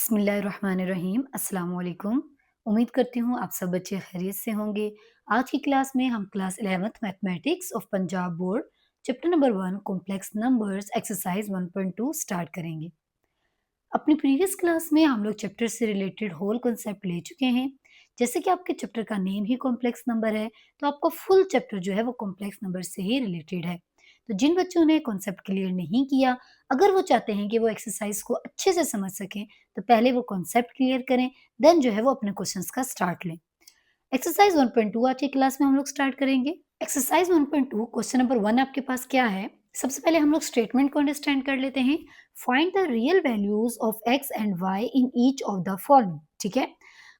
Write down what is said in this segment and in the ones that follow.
बिस्मिल्लाहिर्रहमानिर्रहीम अस्सलाम वालेकुम। उम्मीद करती हूँ आप सब बच्चे खैरियत से होंगे। आज की क्लास में हम class 11th mathematics of Punjab board chapter number 1 complex numbers exercise 1.2 start करेंगे। अपनी प्रीवियस क्लास में हम लोग चैप्टर से रिलेटेड होल कॉन्सेप्ट ले चुके हैं। जैसे कि आपके चैप्टर का नेम ही कॉम्प्लेक्स नंबर है, तो आपका फुल चैप्टर जो है वो कॉम्प्लेक्स नंबर से ही रिलेटेड है। तो जिन बच्चों ने कॉन्सेप्ट क्लियर नहीं किया, अगर वो चाहते हैं कि वो एक्सरसाइज को अच्छे से समझ सकें, तो पहले वो कॉन्सेप्ट क्लियर करें, देन जो है वो अपने क्वेश्चंस का स्टार्ट लें। एक्सरसाइज 1.2 आज की क्लास में हम लोग स्टार्ट करेंगे। एक्सरसाइज 1.2 क्वेश्चन नंबर 1 आपके पास क्या है? सबसे पहले हम लोग स्टेटमेंट को अंडरस्टैंड कर लेते हैं। Find the real values of X and Y in each of the following. ठीक है,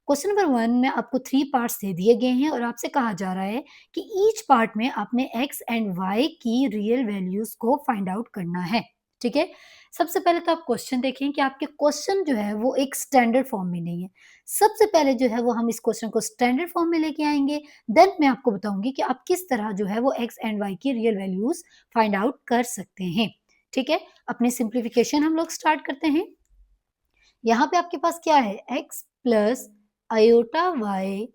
क्वेश्चन नंबर 1 में आपको 3 पार्ट्स दे दिए गए हैं और आपसे कहा जा रहा है कि ईच पार्ट में आपने एक्स एंड वाई की रियल वैल्यूज को फाइंड आउट करना है। ठीक है, सबसे पहले तो आप क्वेश्चन देखें कि आपके क्वेश्चन जो है वो एक स्टैंडर्ड फॉर्म में नहीं है। सबसे पहले जो है वो हम इस क्वेश्चन को स्टैंडर्ड फॉर्म में लेके आएंगे, देन मैं आपको बताऊंगी कि आप किस तरह जो है वो एक्स एंड वाई की रियल वैल्यूज फाइंड आउट कर सकते हैं। ठीक है, अपनी सिंप्लीफिकेशन हम लोग स्टार्ट करते हैं। यहाँ पे आपके पास क्या है? X plus iota Y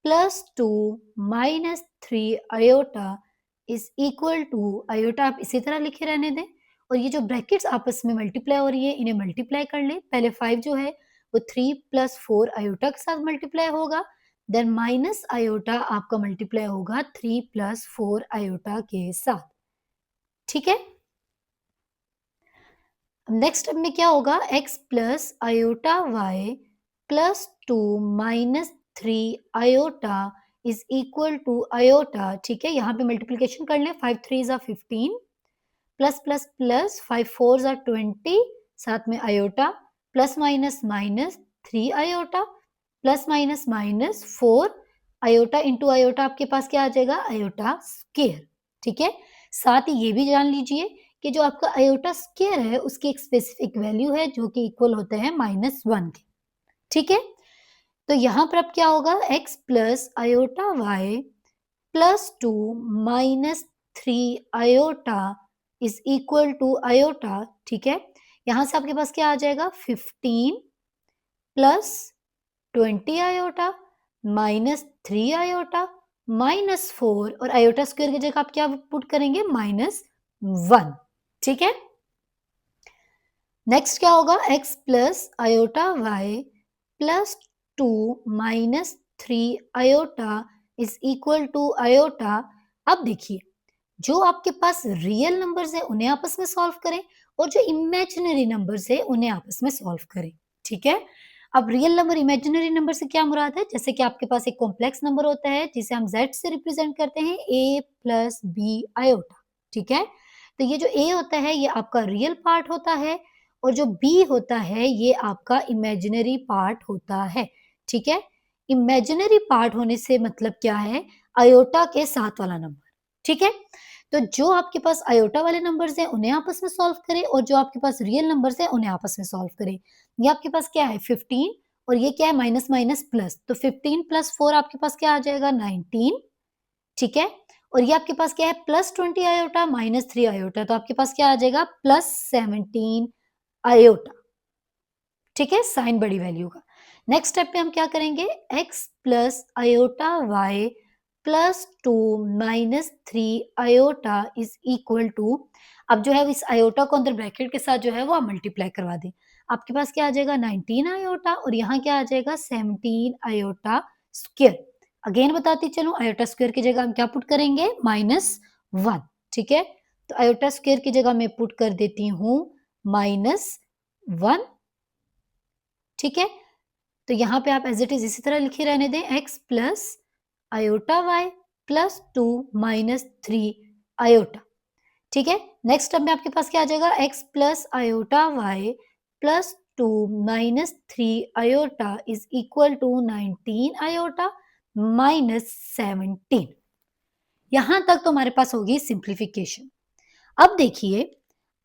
plus 2 minus 3 iota is equal to, iota आप इसी तरह लिखे रहने दें और ये जो ब्रैकेट्स आपस में मल्टीप्लाई हो रही है इन्हें मल्टीप्लाई कर लें। पहले 5 जो है वो 3 प्लस 4 आयोटा के साथ मल्टीप्लाई होगा, देन माइनस आयोटा आपका मल्टीप्लाई होगा 3 प्लस 4 आयोटा के साथ। ठीक है, नेक्स्ट स्टेप में क्या होगा? x plus iota Y plus 2 minus 3 iota is equal to iota. ठीक है, यहाँ पे मल्टीप्लिकेशन कर लें। 5 3 जा 15 प्लस प्लस प्लस 5 4 जा 20, साथ में iota plus minus minus 3 iota plus minus minus 4 iota into iota आपके पास क्या आ जाएगा? Iota square. ठीक है, साथ ही ये भी जान लीजिए कि जो आपका आयोटा स्क्वायर है उसकी एक स्पेसिफिक वैल्यू है जो कि इक्वल होता है -1 के। ठीक है, तो यहाँ पर अब क्या होगा? x plus iota Y plus 2 minus 3 iota is equal to iota. ठीक है, यहाँ से आपके पास क्या आ जाएगा? 15 plus 20 iota minus 3 iota minus 4 और आयोटा स्क्वायर की जगह आप क्या पुट करेंगे? -1। ठीक है, नेक्स्ट क्या होगा? x plus iota Y plus 2 minus 3 iota is equal to iota. अब देखिए, जो आपके पास रियल नंबर्स है उन्हें आपस में सॉल्व करें और जो इमेजिनरी नंबर्स है उन्हें आपस में सॉल्व करें। ठीक है, अब रियल नंबर इमेजिनरी नंबर से क्या मुराद है? जैसे कि आपके पास एक कॉम्प्लेक्स नंबर होता है जिसे हम z से रिप्रेजेंट करते हैं, a प्लस बी आयोटा। ठीक है, तो ये जो a होता है ये आपका रियल पार्ट होता है और जो b होता है ये आपका इमेजिनरी पार्ट होता है। ठीक है, इमेजिनरी पार्ट होने से मतलब क्या है? आयोटा के साथ वाला नंबर। ठीक है, तो जो आपके पास आयोटा वाले नंबर्स हैं उन्हें आपस में सॉल्व करें और जो आपके पास रियल नंबर्स हैं उन्हें आपस में सॉल्व करें। ये आपके पास क्या है? 15 और ये क्या है? माइनस माइनस प्लस, तो 15 प्लस 4 आपके पास क्या आ जाएगा? 19। ठीक है, और ये आपके पास क्या है? प्लस 20 आयोटा माइनस 3 आयोटा, तो आपके पास क्या आ जाएगा? Plus 17 iota. ठीक है, साइन बड़ी वैल्यू का। नेक्स्ट स्टेप पे हम क्या करेंगे? x plus iota Y plus 2 minus 3 iota is equal to, अब जो है इस आयोटा को अंदर ब्रैकेट के साथ जो है वो आप मल्टीप्लाई करवा दें। आपके पास क्या आ जाएगा? 19 आयोटा और यहाँ क्या आ जाएगा? 17 आयोटा स्क्वायर। अगेन बताती चलूं, आयोटा स्क्वायर की जगह हम क्या पुट करेंगे? -1। ठीक है, तो आयोटा स्क्वायर की जगह मैं पुट कर देती हूँ -1। ठीक है, तो यहाँ पे आप एज इट इज इसी तरह लिखे रहने दें, x plus iota Y plus 2 minus 3 iota. ठीक है, नेक्स्ट स्टेप में आपके पास क्या आ जाएगा? x plus iota Y plus 2 minus 3 iota is equal to 19 iota minus 17। यहां तक तो हमारे पास होगी सिंप्लीफिकेशन। अब देखिए,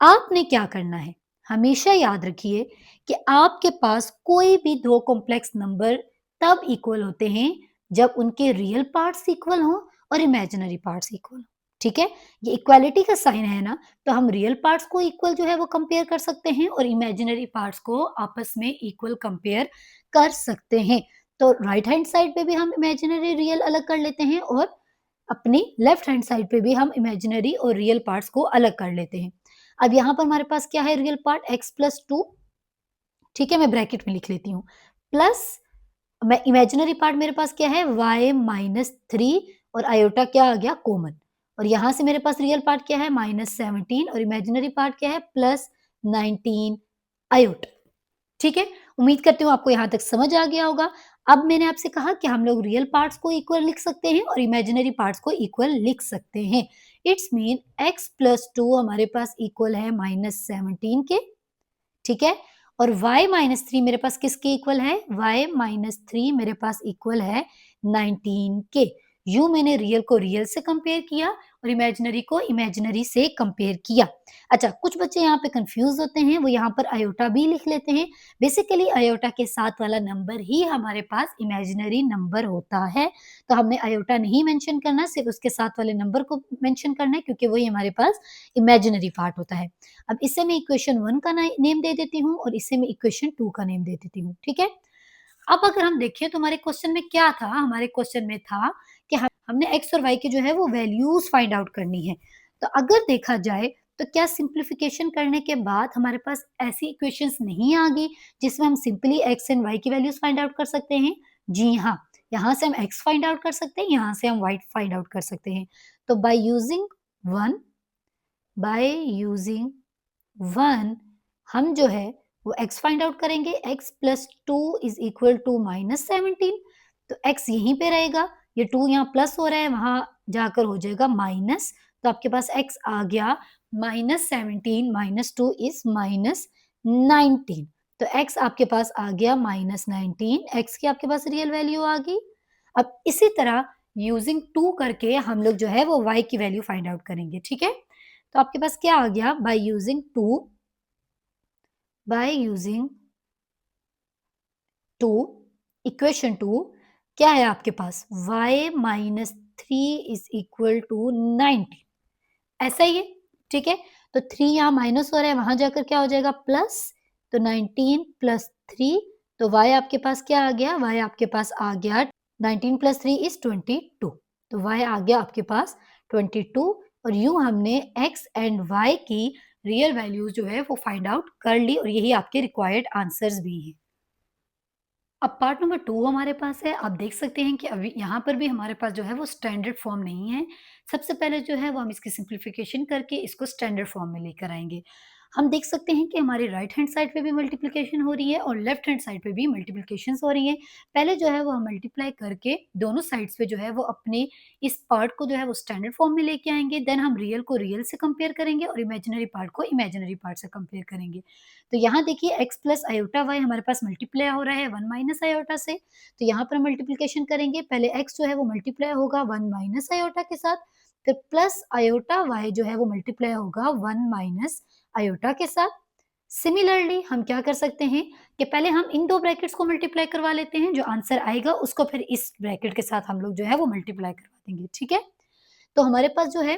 आपने क्या करना है? हमेशा याद रखिए कि आपके पास कोई भी दो कॉम्प्लेक्स नंबर तब इक्वल होते हैं जब उनके रियल पार्ट्स इक्वल हों और इमेजिनरी पार्ट्स इक्वल हों। ठीक है? ये इक्वालिटी का साइन है ना, तो हम रियल पार्ट्स को इक्वल जो है वो कंपेयर कर सकते हैं और इमेजिनरी पार्ट्स को आपस में इक्वल कंपेयर कर सकते हैं। तो राइट हैंड साइड पे भी हम इमेजिनरी रियल अलग कर लेते हैं और अपनी लेफ्ट हैंड साइड पे भी हम इमेजिनरी और रियल पार्ट्स को अलग कर लेते हैं। अब यहाँ पर हमारे पास क्या है रियल पार्ट x+2, ठीक है? मैं ब्रैकेट में लिख लेती हूँ। प्लस मैं इमेजिनरी पार्ट मेरे पास क्या है y-3 और आयोटा क्या आ गया कॉमन और यहाँ से मेरे पास रियल पार्ट क्या है -17 और इमेजिनरी पार्ट क्या है +19 आयोटा। ठीक है? उम्मीद करती हूँ आपको यहाँ तक समझ आ गया होगा। अब मैंने आपसे कहा कि हम लोग रियल पार्ट्स को इक्वल लिख सकते हैं और इमेजिनरी पार्ट्स को इक्वल लिख सकते हैं। इट्स मीन x+2 हमारे पास इक्वल है -17 के, ठीक है? और y-3 मेरे पास किसके इक्वल है? y-3 मेरे पास इक्वल है 19 के। यूँ मैंने रियल को रियल से कंपेयर किया और इमेजिनरी को इमेजिनरी से कंपेयर किया। अच्छा, कुछ बच्चे यहाँ पे कन्फ्यूज़ होते हैं, वो यहाँ पर आयोटा भी लिख लेते हैं। बेसिकली आयोटा के साथ वाला नंबर ही हमारे पास इमेजिनरी नंबर होता है। तो हमने आयोटा नहीं मेंशन करना, सिर्फ़ उसके साथ वाले नंबर को मेंशन करना है क्योंकि वही हमारे पास इमेजिनरी पार्ट होता है। अब इसे मैं इक्वेशन 1 का नेम दे देती हूँ और इसे मैं इक्वेशन 2 का नेम दे देती हूँ, ठीक है? अब अगर हम देखें तो हमारे क्वेश्चन में क्या था? हमारे क्वेश्चन में था कि हमने x और y की जो है वो वैल्यूज़ फाइंड आउट करनी है। तो अगर देखा जाए तो क्या सिंप्लीफिकेशन करने के बाद हमारे पास ऐसी इक्वेशंस नहीं आ गई जिसमें हम सिंपली x एंड y की वैल्यूज़ फाइंड आउट कर सकते हैं? जी हाँ, यहाँ से हम x फाइंड आउट कर सकते हैं, यहाँ से हम y फाइंड आउट कर सकते हैं। तो बाय यूजिंग 1 हम जो है वो x फाइंड आउट करेंगे। x+2 इज इक्वल टू -17, तो x यहीं पे रहेगा, ये 2 यहाँ प्लस हो रहा है, वहां जाकर हो जाएगा माइनस, तो आपके पास x आ गया -17 -2 इज -19, तो x आपके पास आ गया -19, x की आपके पास रियल वैल्यू आ गई। अब इसी तरह यूजिंग 2 करके हम लोग जो है वो y की वैल्यू फाइंड आउट करेंगे, ठीक है? तो आपके पास क्या आ गया बाय यूजिंग 2 इक्वेशन 2 क्या है आपके पास y-3 इज इक्वल टू 19, ऐसा ही है, ठीक है? तो 3 यहाँ माइनस हो रहा है, वहां जाकर क्या हो जाएगा प्लस, तो 19 प्लस 3, तो y आपके पास क्या आ गया? y आपके पास आ गया 19 प्लस 3 इज 22, तो y आ गया आपके पास 22 और यूं हमने x एंड y की रियल वैल्यूज जो है वो फाइंड आउट कर ली और यही आपके रिक्वायर्ड आंसर्स भी हैं। अब पार्ट नंबर 2 हमारे पास है। आप देख सकते हैं कि अभी यहाँ पर भी हमारे पास जो है वो स्टैंडर्ड फॉर्म नहीं है। सबसे पहले जो है वो हम इसकी सिंप्लीफिकेशन करके इसको स्टैंडर्ड फॉर्म में लेकर आएँगे। हम देख सकते हैं कि हमारी राइट हैंड साइड पे भी मल्टीप्लिकेशन हो रही है और लेफ्ट हैंड साइड पे भी मल्टीप्लिकेशंस हो रही हैं। पहले जो है वो हम मल्टीप्लाई करके दोनों साइड्स पे जो है वो अपने इस पार्ट को जो है वो स्टैंडर्ड फॉर्म में लेके आएँगे। देन हम रियल को रियल से कंपेयर करेंगे और इमेजिनरी पार्ट को इमेजिनरी पार्ट से कंपेयर करेंगे। तो यहाँ देखिए x प्लस आयोटा वाई हमारे पास मल्टीप्लाई हो रहा है 1 माइनस आयोटा से, तो यहाँ पर मल्टीप्लिकेशन करेंगे, पहले x जो है वो मल्टीप्लाई होगा 1 माइनस आयोटा के साथ, फिर प्लस आयोटा y जो है वो मल्टीप्लाई होगा 1 माइनस आयोटा के साथ। सिमिलरली हम क्या कर सकते हैं कि पहले हम इन दो ब्रैकेट्स को मल्टीप्लाई करवा लेते हैं, जो आंसर आएगा उसको फिर इस ब्रैकेट के साथ हम लोग जो है वो मल्टीप्लाई करवा देंगे, ठीक है? तो हमारे पास जो है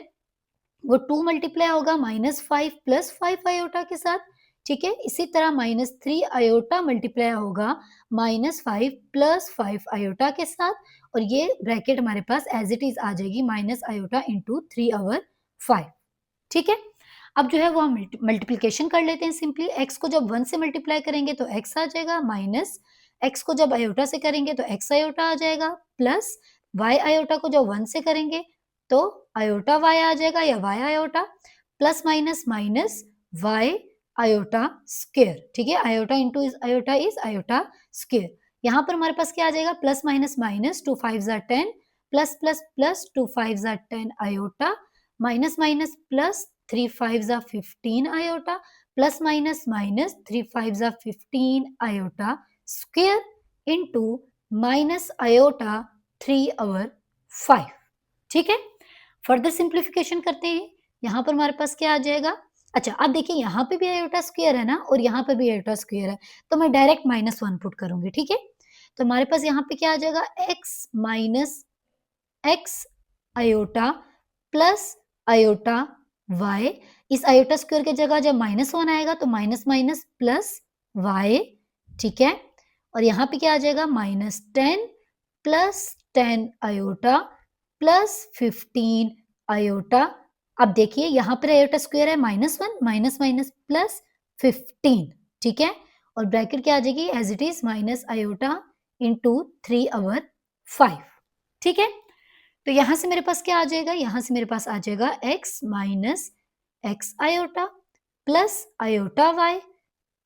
वो 2 मल्टीप्लाई होगा -5 प्लस 5 आयोटा के साथ, ठीक है? इसी तरह -3 आयोटा मल्टीप्लाई होगा -5 प्लस 5 आयोटा के साथ और ये ब्रैकेट हमारे पास एज़ इट इज़ आ जाएगी माइनस आयोटा इंटू 3/5, ठीक है? अब जो है वो हम मल्टीप्लिकेशन कर लेते हैं सिंपली। x को जब 1 से मल्टीप्लाई करेंगे तो x आ जाएगा, माइनस x को जब आयोटा से करेंगे तो x आयोटा आ जाएगा, प्लस y आयोटा को जब 1 से करेंगे तो आयोटा y आ जाएगा या y iota, plus minus minus y iota square, ठीक है? Iota into iota is iota square. यहाँ पर हमारे पास क्या आ जाएगा plus minus minus 2 5 r 10 plus plus plus 2 5 r 10 iota minus minus plus 3 5 r 15 iota plus minus minus 3 5 r 15 iota square into minus iota 3/5, ठीक है? फर्दर सिंप्लीफिकेशन करते हैं, यहाँ पर हमारे पास क्या आ जाएगा? अच्छा, अब देखिए यहाँ पे भी आयोटा स्क्वायर है ना और यहाँ पे भी आयोटा स्क्वायर है, तो मैं डायरेक्ट -1 पुट करूँगी, ठीक है? तो हमारे पास यहाँ पे क्या आ जाएगा x minus x iota plus iota y, इस आयोटा स्क्वायर की जगह जब -1 आएगा तो माइनस माइनस प्लस y, ठीक है? और यहाँ पे क्या आ जाएगा -10 प्लस 10 आयोटा प्लस 15 आयोटा। अब देखिए यहाँ पर आयोटा स्क्वायर है -1 माइनस माइनस प्लस 15, ठीक है? और ब्रैकेट क्या आ जाएगी as it is minus iota into 3/5, ठीक है? तो यहाँ से मेरे पास क्या आ जाएगा, यहाँ से मेरे पास आ जाएगा x minus x iota plus iota y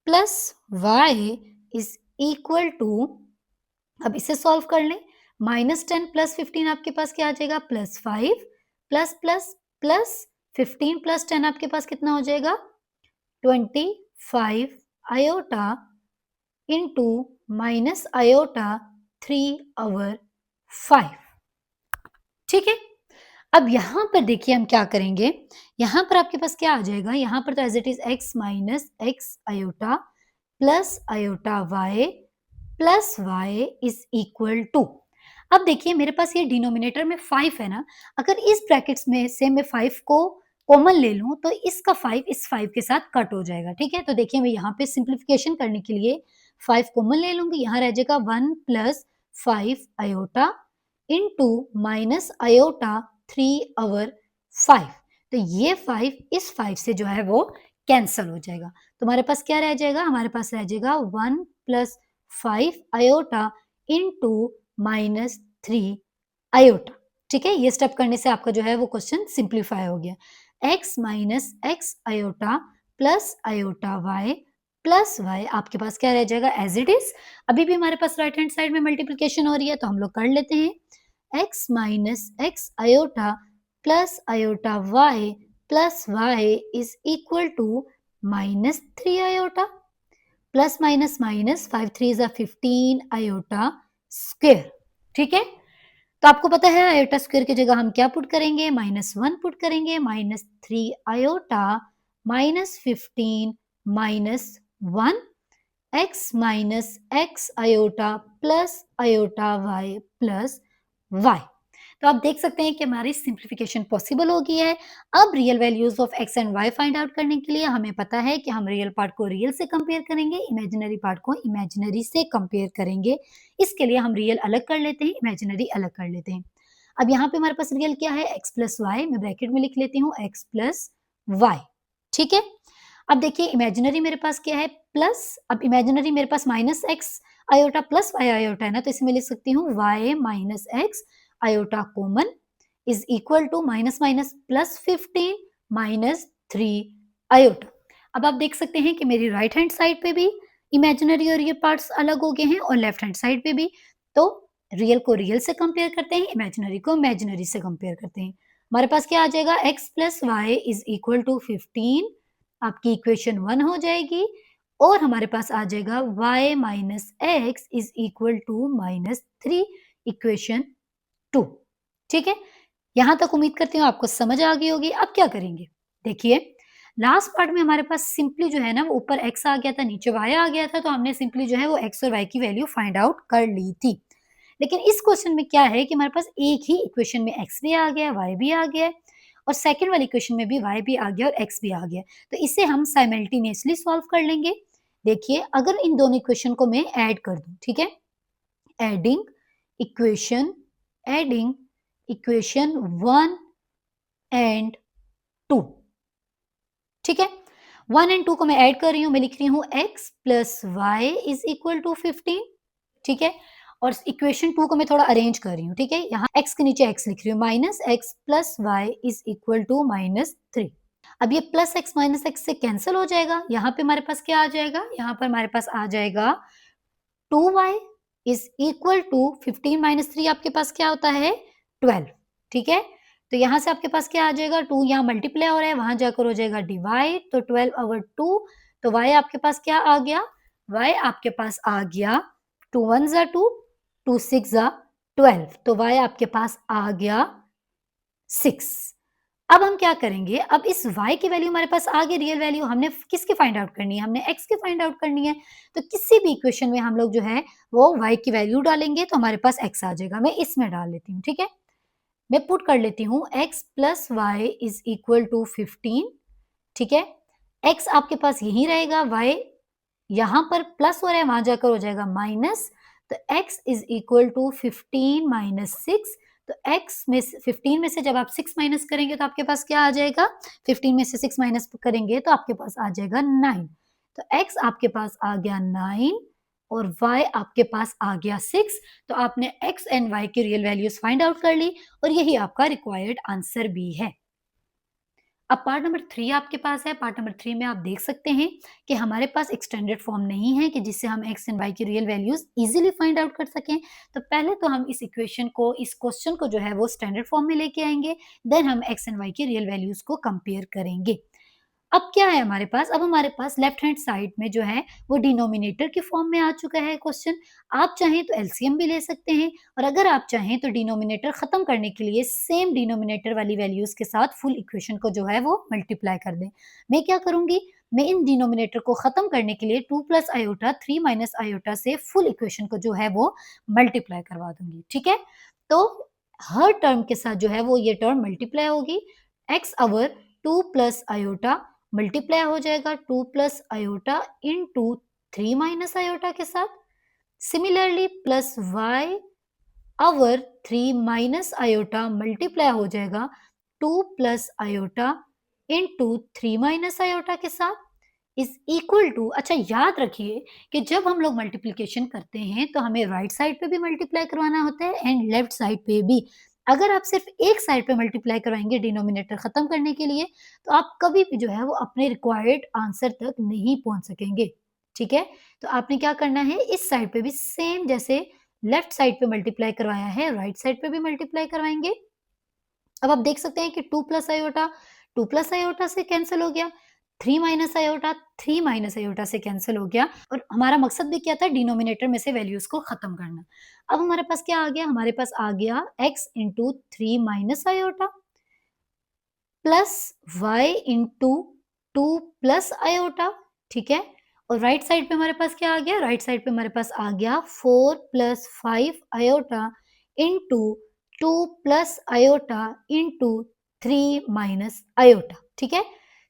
plus y is equal to, अब इसे सॉल्व कर लें, -10 प्लस 15 आपके पास क्या आ जाएगा +5 प्लस प्लस प्लस 15 प्लस 10 आपके पास कितना हो जाएगा 25 आयोटा इंटू माइनस आयोटा 3/5, ठीक है? अब यहाँ पर देखिए हम क्या करेंगे, यहाँ पर आपके पास क्या आ जाएगा, यहाँ पर तो as it is x minus x iota plus iota y plus y is equal to, अब देखिए मेरे पास ये डिनोमिनेटर में 5 है ना, अगर इस ब्रैकेट्स में से मैं 5 को कॉमन ले लूं तो इसका 5 इस 5 के साथ कट हो जाएगा, ठीक है? तो देखिए मैं यहाँ पे सिंप्लीफिकेशन करने के लिए 5 कॉमन ले लूंगी, यहाँ रह जाएगा 1 plus 5 iota into minus iota 3/5, तो ये 5 इस 5 से जो है वो कैंसल हो जाएगा, तो हमारे पास क्या रह जाएगा, हमारे पास रह जाएगा 1 plus 5 iota into minus 3 iota, ठीक है? ये स्टेप करने से आपका जो है वो क्वेश्चन सिंप्लीफाई हो गया, x minus x iota plus iota y plus y आपके पास क्या रह जाएगा एज इट इज, अभी भी हमारे पास राइट हैंड साइड में मल्टीप्लिकेशन हो रही है तो हम लोग कर लेते हैं, x minus x iota plus iota y plus y is equal to -3 iota plus minus minus 5 3 is 15 iota square, ठीक है? तो आपको पता है आयोटा स्क्वायर की जगह हम क्या पुट करेंगे, -1 पुट करेंगे, -3 iota -15 -1 x minus x iota plus iota y plus y, तो आप देख सकते हैं कि हमारी सिंप्लीफिकेशन पॉसिबल हो गई है। अब real values of x and y find out करने के लिए हमें पता है कि हम रियल पार्ट को रियल से कंपेयर करेंगे, इमेजिनरी पार्ट को इमेजिनरी से कंपेयर करेंगे। इसके लिए हम रियल अलग कर लेते हैं, इमेजिनरी अलग कर लेते हैं। अब यहाँ पे हमारे पास रियल क्या है x प्लस वाई, मैं ब्रैकेट में लिख लेती हूँ x प्लस वाई, ठीक है? अब देखिए इमेजिनरी मेरे पास क्या है प्लस, अब इमेजिनरी मेरे पास minus x iota plus y iota है ना, तो इसमें लिख सकती हूँ y minus x iota common is equal to minus minus plus 15 -3 iota. अब आप देख सकते हैं कि मेरी राइट हैंड साइड पे भी इमेजिनरी और ये पार्ट्स अलग हो गए हैं और लेफ्ट हैंड साइड पे भी, तो रियल को रियल से कंपेयर करते हैं, इमेजिनरी को इमेजिनरी से कंपेयर करते हैं। हमारे पास क्या आ जाएगा x plus y is equal to 15, आपकी इक्वेशन 1 हो जाएगी, और हमारे पास आ जाएगा y minus x is equal to -3, equation 2, ठीक है? यहां तक उम्मीद करती हूँ आपको समझ आ गई होगी। अब क्या करेंगे, देखिए लास्ट पार्ट में हमारे पास सिंपली जो है ना वो ऊपर x आ गया था, नीचे y आ गया था, तो हमने सिंपली जो है वो x और y की वैल्यू फाइंड आउट कर ली थी। लेकिन इस क्वेश्चन में क्या है कि हमारे पास एक ही इक्वेशन में x भी आ गया, y भी आ गया, और सेकंड वाली इक्वेशन में भी y भी आ गया और x भी आ गया, तो इसे हम साइमल्टेनियसली सॉल्व कर लेंगे। देखिए अगर इन दोनों इक्वेशन को मैं ऐड कर दूं, ठीक है, adding equation, adding equation 1 and 2, ठीक है, 1 एंड 2 को मैं ऐड कर रही हूं, मैं लिख रही हूं x plus y is equal to 15, ठीक है, और इक्वेशन 2 को मैं थोड़ा अरेंज कर रही हूँ, ठीक है, यहाँ x के नीचे x लिख रही हूँ, minus x plus y is equal to -3। अब ये प्लस x माइनस एक्स से कैंसिल हो जाएगा, यहाँ पे हमारे पास क्या आ जाएगा, यहाँ पर हमारे पास आ जाएगा 2y इज इक्वल टू 15 - 3 आपके पास क्या होता है 12, ठीक है, तो यहाँ से आपके पास क्या आ जाएगा, 2 यहाँ मल्टीप्लाई हो रहा है, वहां जाकर हो जाएगा डिवाइड, तो 12/2, तो y आपके पास क्या आ गया, y आपके पास आ गया 2 1 जा 2, 2 6 जा 12, तो y आपके पास आ गया 6। अब हम क्या करेंगे, अब इस y की वैल्यू हमारे पास आ गई, रियल वैल्यू हमने किसकी फाइंड आउट करनी है, हमने x की फाइंड आउट करनी है, तो किसी भी इक्वेशन में हम लोग जो है वो y की वैल्यू डालेंगे तो हमारे पास x आ जाएगा, मैं इसमें डाल लेती हूँ, ठीक है, मैं पुट कर लेती हूँ x plus y is equal to 15, ठीक है। x आपके पास यही रहेगा, y यहाँ पर प्लस हो रहा है, वहां जाकर हो जाएगा माइनस, तो x is equal to 15 minus 6। तो x में 15 में से जब आप 6 माइनस करेंगे तो आपके पास क्या आ जाएगा, 15 में से 6 माइनस करेंगे तो आपके पास आ जाएगा 9। तो x आपके पास आ गया 9 और y आपके पास आ गया 6। तो आपने x एंड y की रियल वैल्यूज फाइंड आउट कर ली और यही आपका रिक्वायर्ड आंसर भी है। अब पार्ट नंबर 3 आपके पास है। पार्ट नंबर 3 में आप देख सकते हैं कि हमारे पास एक्सटेंडेड फॉर्म नहीं है कि जिससे हम x एंड y की real values easily find out कर सकें। तो पहले तो हम इस इक्वेशन को, इस क्वेश्चन को जो है वो स्टैंडर्ड फॉर्म में लेके आएंगे, देन हम x एंड y की रियल वैल्यूज को कंपेयर करेंगे। अब क्या है हमारे पास, अब हमारे पास लेफ्ट हैंड साइड में जो है वो डिनोमिनेटर के फॉर्म में आ चुका है क्वेश्चन। आप चाहें तो एलसीएम भी ले सकते हैं और अगर आप चाहें तो डिनोमिनेटर खत्म करने के लिए सेम डिनोमिनेटर वाली वैल्यूज के साथ फुल इक्वेशन को जो है वो मल्टीप्लाई कर दें। मैं क्या करूंगी, मैं इन डिनोमिनेटर को खत्म करने के लिए 2 प्लस आयोटा 3 माइनस आयोटा से फुल इक्वेशन को जो है वो मल्टीप्लाई करवा दूंगी, ठीक है। तो हर टर्म के साथ जो है वो ये टर्म मल्टीप्लाई होगी। एक्स अवर 2 प्लस आयोटा मल्टीप्लाई हो जाएगा 2 plus iota into 3 minus iota के साथ। Similarly plus why our 3 minus iota multiply हो जाएगा 2 plus iota into 3 minus iota के साथ इज इक्वल टू, अच्छा याद रखिए कि जब हम लोग मल्टीप्लिकेशन करते हैं तो हमें राइट साइड पे भी मल्टीप्लाई करवाना होता है एंड लेफ्ट साइड पे भी। अगर आप सिर्फ एक साइड पे मल्टीप्लाई करवाएंगे डिनोमिनेटर खत्म करने के लिए तो आप कभी भी जो है वो अपने रिक्वायर्ड आंसर तक नहीं पहुंच सकेंगे, ठीक है। तो आपने क्या करना है, इस साइड पे भी सेम जैसे लेफ्ट साइड पे मल्टीप्लाई करवाया है राइट साइड पे भी मल्टीप्लाई करवाएंगे। अब आप देख सकते हैं कि 2 प्लस आयोटा 2 प्लस आयोटा से कैंसिल हो गया, 3 माइनस आयोटा 3 माइनस आयोटा से कैंसिल हो गया और हमारा मकसद भी क्या था, डिनोमिनेटर में से वैल्यूज को खत्म करना। अब हमारे पास क्या आ गया, हमारे पास आ गया x into 3 minus iota plus y into 2 plus iota, ठीक है। और राइट साइड पे हमारे पास क्या आ गया, राइट साइड पे हमारे पास आ गया 4 plus 5 iota into 2 plus iota into 3 minus iota, ठीक है।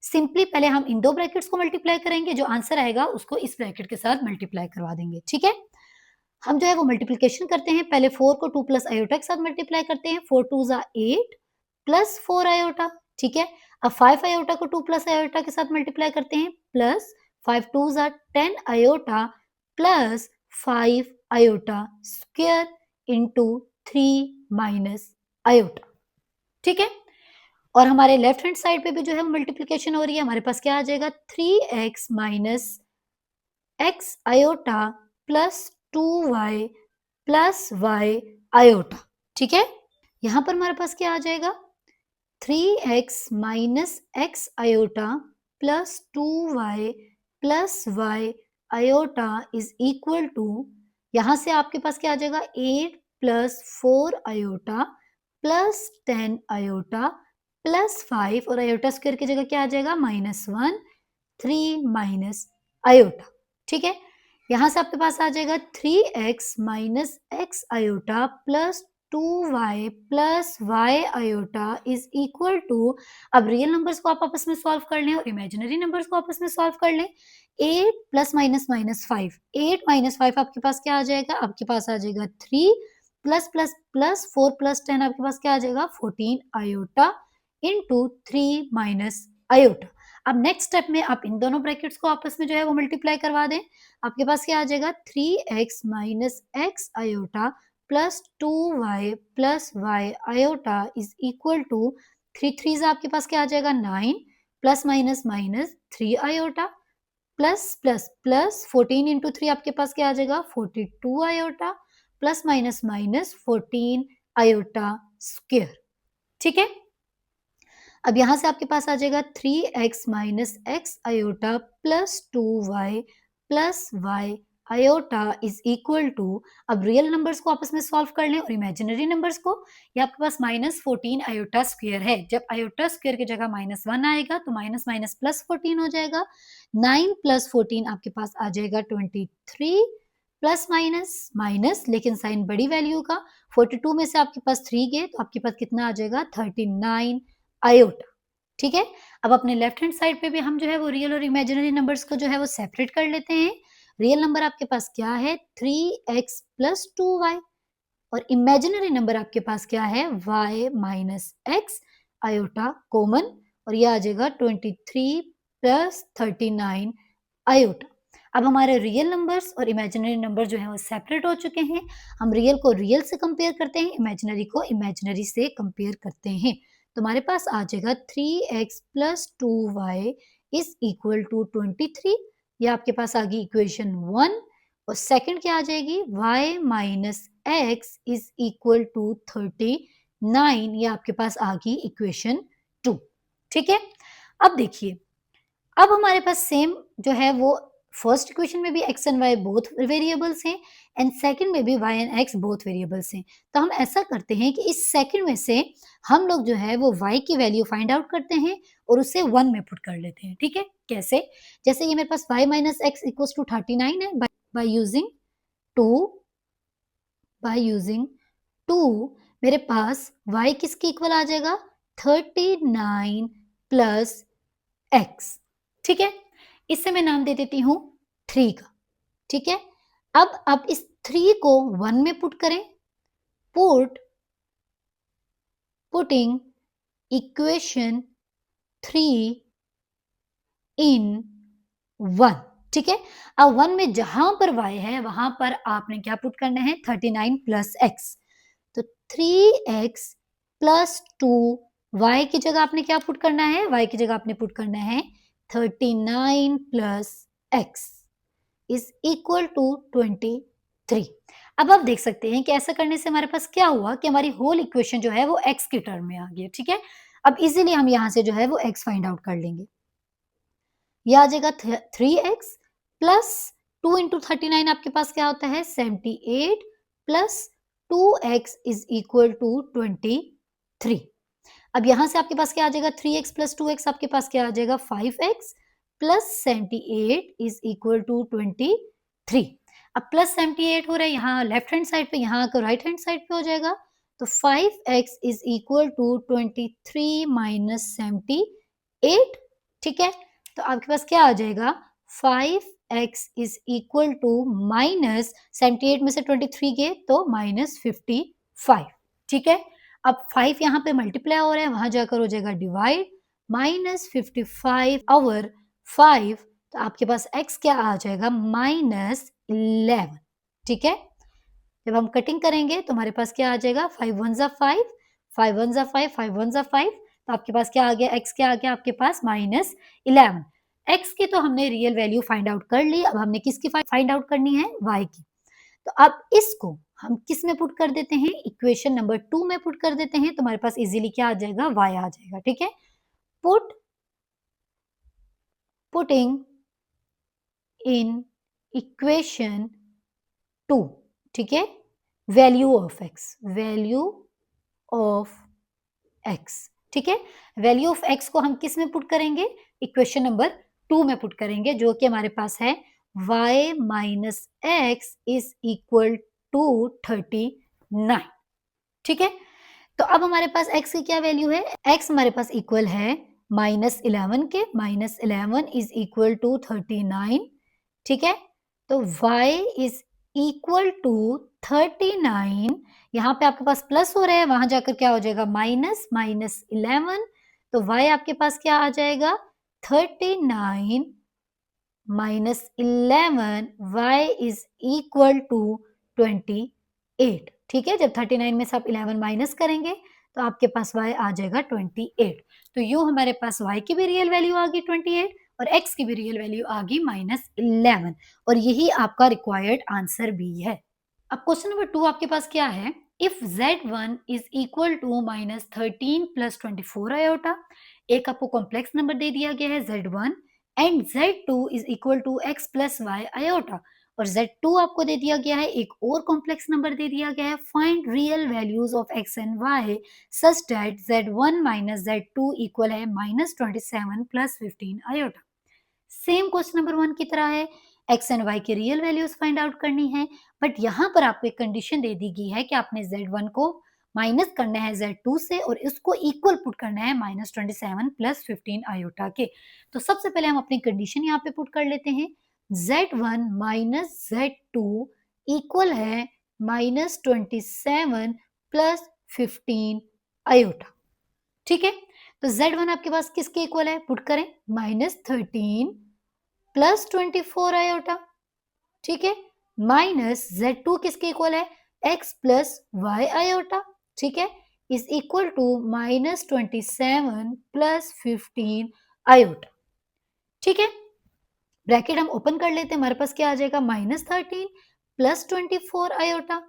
सिंपली पहले हम इन दो ब्रैकेट्स को मल्टीप्लाई करेंगे, जो आंसर आएगा उसको इस ब्रैकेट के साथ मल्टीप्लाई करवा देंगे, ठीक है। हम जो है वो मल्टीप्लिकेशन करते हैं, पहले 4 को 2 प्लस आयोटा के साथ मल्टीप्लाई करते हैं, 4 टू जा 8 प्लस 4 आयोटा, ठीक है। अब 5 आयोटा को 2 प्लस आयोटा के साथ मल्टीप्लाई करते हैं, प्लस 5 टू जा 10 iota plus 5 iota square into 3 minus iota, ठीक है। और हमारे लेफ्ट हैंड साइड पे भी जो है मल्टीप्लिकेशन हो रही है, हमारे पास क्या आ जाएगा 3x minus x iota plus 2y plus y iota, ठीक है। यहां पर हमारे पास क्या आ जाएगा 3x minus x iota plus 2y plus y iota is equal to, यहां से आपके पास क्या आ जाएगा 8 plus 4 iota plus 10 iota plus 5 और आयोटा स्क्वायर की जगह क्या आ जाएगा -1 3 माइनस आयोटा, ठीक है। यहां से आपके पास आ जाएगा 3x minus x iota plus 2y plus y iota is equal to, अब रियल नंबर्स को आप आपस में सॉल्व कर लें और इमेजिनरी नंबर्स को आपस में सॉल्व कर लें। 8 प्लस माइनस माइनस 5, 8 माइनस 5 आपके पास क्या आ जाएगा, आपके पास आ जाएगा 3 प्लस प्लस प्लस 4 प्लस 10 आपके पास क्या आ जाएगा 14 आयोटा इंटू 3 माइनस आयोटा। अब नेक्स्ट स्टेप में आप इन दोनों ब्रैकेट्स को आपस में जो है वो मल्टीप्लाई करवा दें, आपके पास क्या आ जाएगा 3x minus x iota plus 2y plus y iota is equal to 3 3 आपके पास क्या आ जाएगा 9 plus minus minus 3 iota plus plus plus 14 into 3 आपके पास क्या आ जाएगा 42 iota plus minus minus 14 iota square, ठीक है। अब यहां से आपके पास आ जाएगा 3x minus x iota plus 2y plus y iota is equal to, अब रियल नंबर्स को आपस में सॉल्व कर लें और इमेजिनरी नंबर्स को, ये आपके पास -14 आयोटा स्क्वायर है, जब आयोटा स्क्वायर की जगह -1 आएगा तो माइनस माइनस प्लस 14 हो जाएगा, 9 प्लस 14 आपके पास आ जाएगा 23 प्लस माइनस माइनस, लेकिन साइन बड़ी वैल्यू का, 42 में से आपके पास 3 गए तो आपके पास कितना आ जाएगा 39 आयोटा। ठीक है, अब अपने लेफ्ट हैंड साइड पे भी हम जो है वो रियल और इमेजिनरी नंबर्स को जो है वो सेपरेट कर लेते हैं। रियल नंबर आपके पास क्या है 3x प्लस 2y, और इमेजिनरी नंबर आपके पास क्या है y minus x iota common, और ये आ जाएगा 23 प्लस 39 आयोटा। अब हमारे रियल नंबर्स और इमेजिनरी नंबर जो है वो सेपरेट हो चुके हैं। हम रियल को रियल से कंपेयर करते हैं, इमेजिनरी को इमेजिनरी से कंपेयर करते हैं। तो हमारे पास आ जाएगा 3x plus 2y is equal to 23। ये आपके पास आ गई इक्वेशन 1, और सेकंड क्या आ जाएगी y minus x is equal to 39, ये आपके पास आ गई इक्वेशन 2। ठीक है, अब देखिए, अब हमारे पास सेम जो है वो फर्स्ट इक्वेशन में भी x and y both variables हैं, एंड सेकंड में भी y and x both variables हैं। तो हम ऐसा करते हैं कि इस सेकंड में से हम लोग जो है वो y की वैल्यू फाइंड आउट करते हैं और उसे 1 में पुट कर लेते हैं। ठीक है, कैसे? जैसे ये मेरे पास y minus x equals to 39 है, बाय यूजिंग 2, बाय यूजिंग 2 मेरे पास y किसके इक्वल आ जाएगा 39 प्लस x। ठीक है, इससे मैं नाम दे देती हूँ 3 का। ठीक है, अब आप इस 3 को 1 में पुट करें, पुटिंग इक्वेशन 3 इन 1। ठीक है, अब 1 में जहां पर y है वहां पर आपने क्या पुट करना है 39 प्लस x। तो 3x प्लस 2 y की जगह आपने क्या पुट करना है, y की जगह आपने पुट करना है 39 plus x is equal to 23। अब आप देख सकते हैं कि ऐसा करने से हमारे पास क्या हुआ कि हमारी होल इक्वेशन जो है वो x के टर्म में आ गई। ठीक है, अब इजीली हम यहां से जो है वो x फाइंड आउट कर लेंगे। ये आ जाएगा 3x प्लस 2 इंटू 39 आपके पास क्या होता है 78 plus 2x is equal to 23। अब यहां से आपके पास क्या आ जाएगा 3x प्लस 2x आपके पास क्या आ जाएगा 5x plus 78 is equal to 23। अब प्लस 78 हो रहा है यहाँ लेफ्ट हैंड साइड पे, यहाँ आकर राइट हैंड साइड पे हो जाएगा। तो 5x is equal to 23 minus 78। ठीक है, तो आपके पास क्या आ जाएगा 5x is equal to minus 78 में से 23 गए तो माइनस 55। ठीक है, अब 5 यहाँ पे मल्टीप्लाई हो रहा है, वहां जाकर हो जाएगा डिवाइड, माइनस 55 ओवर 5, तो आपके पास x क्या आ जाएगा माइनस 11। ठीक है, जब हम कटिंग करेंगे तो हमारे पास क्या आ जाएगा 5 1 जा 5, 5 1 जा 5, 5 1 जा 5, तो आपके पास क्या आ गया x क्या आ गया आपके पास माइनस 11। x की तो हमने रियल वैल्यू फाइंड आउट कर ली, अब हमने किसकी फाइंड आउट करनी है y की। तो अब इसको हम किस में पुट कर देते हैं इक्वेशन नंबर 2 में पुट कर देते हैं, तो हमारे पास इजीली क्या आ जाएगा y आ जाएगा। ठीक है, पुटिंग इन इक्वेशन 2। ठीक है, वैल्यू ऑफ x। ठीक है, वैल्यू ऑफ x को हम किस में पुट करेंगे इक्वेशन नंबर 2 में पुट करेंगे, जो कि हमारे पास है y minus x is equal to 39। ठीक है, तो अब हमारे पास x की क्या वैल्यू है, x हमारे पास इक्वल है माइनस 11 के, माइनस 11 इज इक्वल टू 39। ठीक है, तो y इज इक्वल टू 39, यहाँ पे आपके पास प्लस हो रहा है, वहां जाकर क्या हो जाएगा माइनस, माइनस 11, तो y आपके पास क्या आ जाएगा 39 minus 11, y is equal to 28। ठीक है, जब 39 में से आप 11 माइनस करेंगे तो आपके पास y आ जाएगा 28। तो यूं हमारे पास y की भी रियल वैल्यू आ गई 28 और x की भी रियल वैल्यू आ गई माइनस 11, और यही आपका रिक्वायर्ड आंसर भी है। अब क्वेश्चन नंबर 2 आपके पास क्या है, if z1 is equal to minus 13 plus 24 iota, एक आपको कॉम्प्लेक्स नंबर दे दिया गया है z1 and z2 is equal to x plus y iota, और z2 आपको दे दिया गया है, एक और कॉम्प्लेक्स नंबर दे दिया गया है, find real values of x and y such that z1 minus z2 equal है minus 27 plus 15 iota. Same question number 1 की तरह है, एक्स एंड वाई की रियल वैल्यूज फाइंड आउट करनी है, बट यहाँ पर आपको एक कंडीशन दे दी गई है कि आपने z1 को माइनस करना है z2 से और इसको इक्वल पुट करना है -27 प्लस 15 आयोटा के। तो सबसे पहले हम अपनी कंडीशन यहाँ पे पुट कर लेते हैं। z1 माइनस z2 इक्वल है -27 प्लस 15 आयोटा। ठीक है, तो z1 आपके पास किसके इक्वल है, पुट करें -13 प्लस 24 आयोटा। ठीक है, माइनस z2 किसके इक्वल है, x प्लस y आयोटा। ठीक है, is equal to -27 plus 15 iota. ठीक है, ब्रैकेट हम ओपन कर लेते हैं, हमारे पास क्या आ जाएगा, -13 plus 24 iota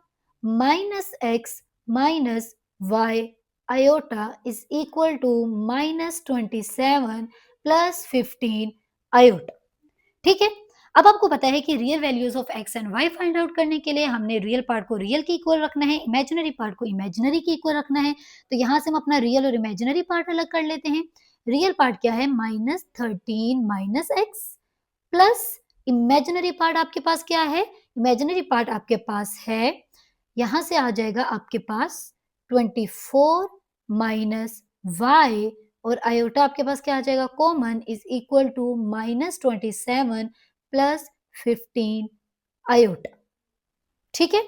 minus x minus y iota is equal to -27 plus 15 iota. ठीक है, अब आपको पता है कि real values of x and y find out करने के लिए हमने रियल पार्ट को रियल के इक्वल रखना है, इमेजिनरी पार्ट को इमेजिनरी के इक्वल रखना है। तो यहाँ से हम अपना रियल और इमेजिनरी पार्ट अलग कर लेते हैं। रियल पार्ट क्या है, -13 minus x plus imaginary part आपके पास क्या है, इमेजिनरी पार्ट आपके पास है, यहाँ से आ जाएगा आपके पास 24 माइनस y और आयोटा आपके पास क्या आ जाएगा, common is equal to -27 plus 15 iota. ठीक है,